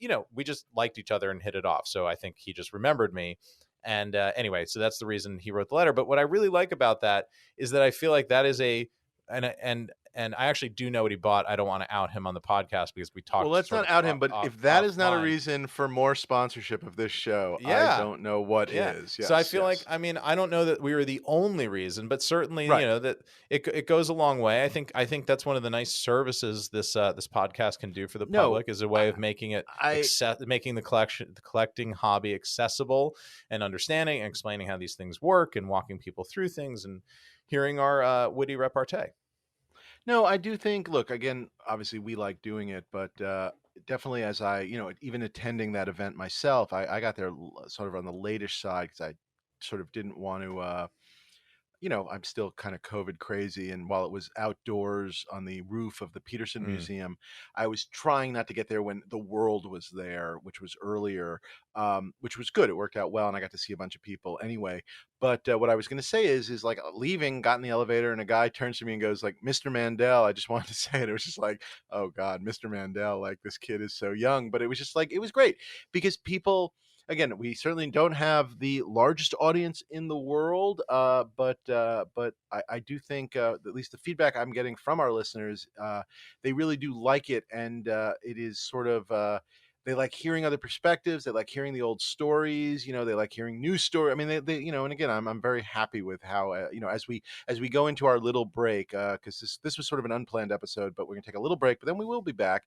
liked each other and hit it off. So I think he just remembered me. And anyway, so that's the reason he wrote the letter. But what I really like about that is that I feel like that is and I actually do know what he bought. I don't want to out him on the podcast because we talked. Well, let's not out him, but if that is not a reason for more sponsorship of this show, I don't know what is. Yes, so I feel like, I mean, I don't know that we were the only reason, but certainly, that it goes a long way. I think that's one of the nice services this podcast can do for the public, is a way of making it making the collecting hobby accessible and understanding and explaining how these things work and walking people through things and hearing our witty repartee. No, I do think, look, again, obviously we like doing it, but definitely as I, even attending that event myself, I got there sort of on the latish side because I sort of didn't want to, I'm still kind of COVID crazy. And while it was outdoors on the roof of the Peterson Museum, I was trying not to get there when the world was there, which was earlier, which was good. It worked out well. And I got to see a bunch of people anyway. But what I was going to say is like leaving, got in the elevator and a guy turns to me and goes like, "Mr. Mandel." I just wanted to say it. It was just like, oh God, Mr. Mandel, like this kid is so young. But it was just like, it was great because people, again, we certainly don't have the largest audience in the world, but I do think at least the feedback I'm getting from our listeners, they really do like it, and it is sort of they like hearing other perspectives. They like hearing the old stories. They like hearing new stories. I mean, they and again, I'm very happy with how as we go into our little break, because this was sort of an unplanned episode, but we're gonna take a little break, but then we will be back.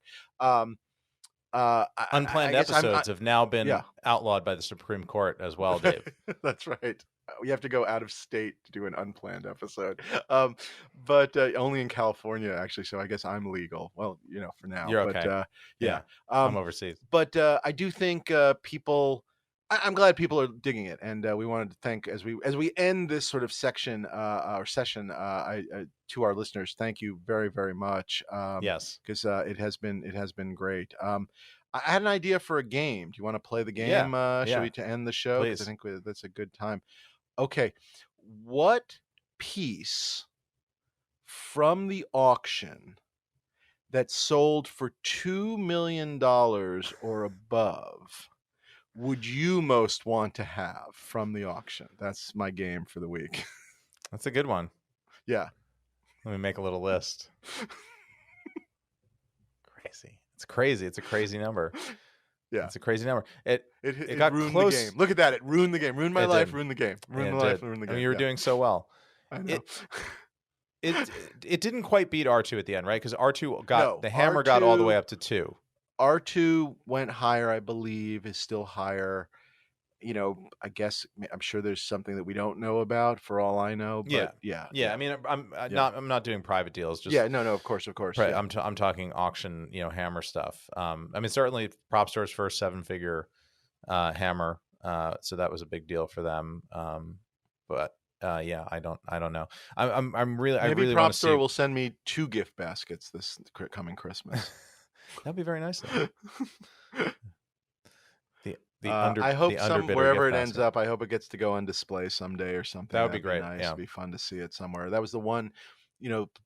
Unplanned episodes have now been outlawed by the Supreme Court as well, Dave. That's right. We have to go out of state to do an unplanned episode, but only in California, actually. So I guess I'm legal. Well, for now. You're okay. Yeah. I'm overseas. But I do think people. I'm glad people are digging it, and we wanted to thank as we end this sort of section or session to our listeners. Thank you very, very much. Yes, because it has been great. I had an idea for a game. Do you want to play the game? Should we to end the show? Because I think that's a good time. Okay, what piece from the auction that sold for $2 million or above would you most want to have from the auction? That's my game for the week. That's a good one. Yeah. Let me make a little list. Crazy. It's crazy. It's a crazy number. Yeah. It's a crazy number. It got ruined close. The game. Look at that. It ruined the game. Ruined my life. Ruined the game. Ruined my life. Ruined the game. I mean, you were doing so well. I know. It didn't quite beat R2 at the end, right? Because R2 got the hammer got all the way up to 2. R2 went higher, I believe, is still higher. I guess I'm sure there's something that we don't know about for all I know. But yeah. I mean, I'm not doing private deals. Just no, of course. Right. Yeah. I'm talking auction, hammer stuff. I mean, certainly Propstore's first 7-figure hammer. So that was a big deal for them. But I don't know. I'm really, maybe I really want to see. Propstore will send me 2 gift baskets this coming Christmas. That'd be very nice. I hope wherever it ends up, I hope it gets to go on display someday or something. That would be great. Nice. It'd be fun to see it somewhere. That was the one,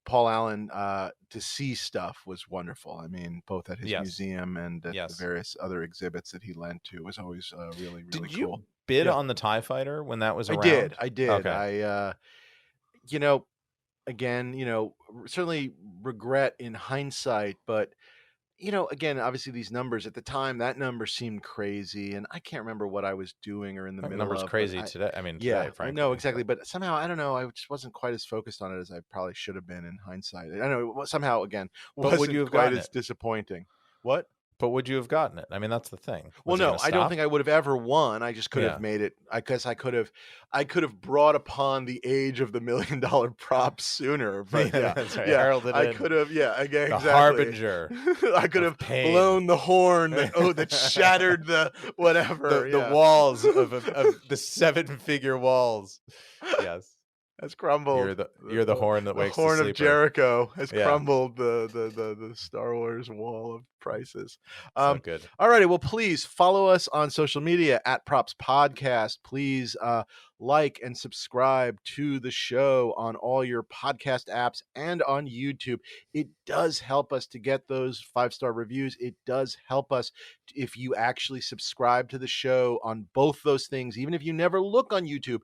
Paul Allen to see stuff was wonderful. I mean, both at his museum and at the various other exhibits that he lent to. It was always really, really cool. Did you bid on the TIE Fighter when that was around? I did. Okay. I again, certainly regret in hindsight, but again, obviously these numbers at the time, that number seemed crazy, and I can't remember what I was doing or in the middle of. Number's crazy today. I mean, today, frankly. No, exactly. But somehow, I don't know, I just wasn't quite as focused on it as I probably should have been in hindsight. I don't know, somehow, again, wasn't quite as disappointing. What? But would you have gotten it? I mean, that's the thing. Well, no, I don't think I would have ever won. I just could have made it. I guess I could have brought upon the age of the $1 million prop sooner. But that's right. Heralded I could have. Exactly. The harbinger. I could have blown the horn that shattered the whatever. The walls of the 7-figure walls. Yes. has crumbled. You're the horn that wakes the horn sleeper. of Jericho has crumbled the Star Wars wall of prices. So good. All righty. Well, please follow us on social media at Props Podcast. Please like and subscribe to the show on all your podcast apps and on YouTube. It does help us to get those 5-star reviews. It does help us if you actually subscribe to the show on both those things, even if you never look on YouTube.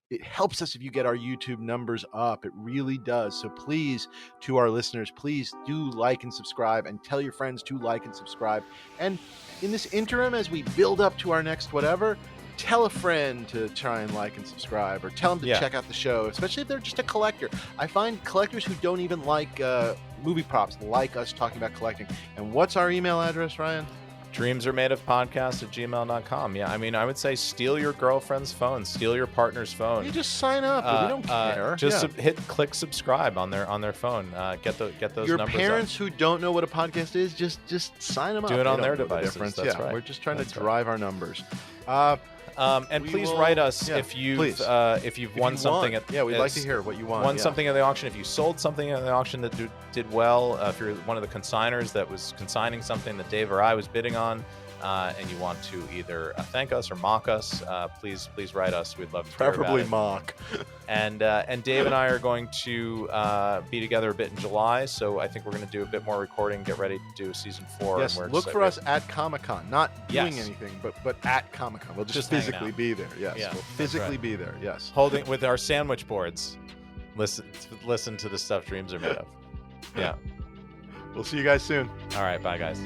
It helps us if you get our YouTube numbers up. It really does. So please, to our listeners, please do like and subscribe, and tell your friends to like and subscribe. And in this interim, as we build up to our next whatever, tell a friend to try and like and subscribe, or tell them to check out the show, especially if they're just a collector. I find collectors who don't even like movie props like us talking about collecting. And what's our email address, Ryan? dreamsaremadeofpodcast@gmail.com. Yeah, I mean, I would say steal your girlfriend's phone, steal your partner's phone. You just sign up. We don't care. Just click subscribe on their phone. Get those your numbers parents up. who don't know what a podcast is, just sign them up. Do it on their devices. That's right. We're just trying to drive our numbers. And please write us if you've won something. We'd like to hear what you want. Won something at the auction. If you sold something at the auction that did well. If you're one of the consigners that was consigning something that Dave or I was bidding on, and you want to either thank us or mock us, please write us. We'd love to preferably mock. And Dave and I are going to be together a bit in July, so I think we're going to do a bit more recording, get ready to do season 4. Yes, look for us at Comic-Con, not doing anything, but at Comic-Con. We'll just physically be there. Yes, we'll physically be there. Yes, holding with our sandwich boards. Listen to the stuff dreams are made of. Yeah. We'll see you guys soon. All right, bye guys.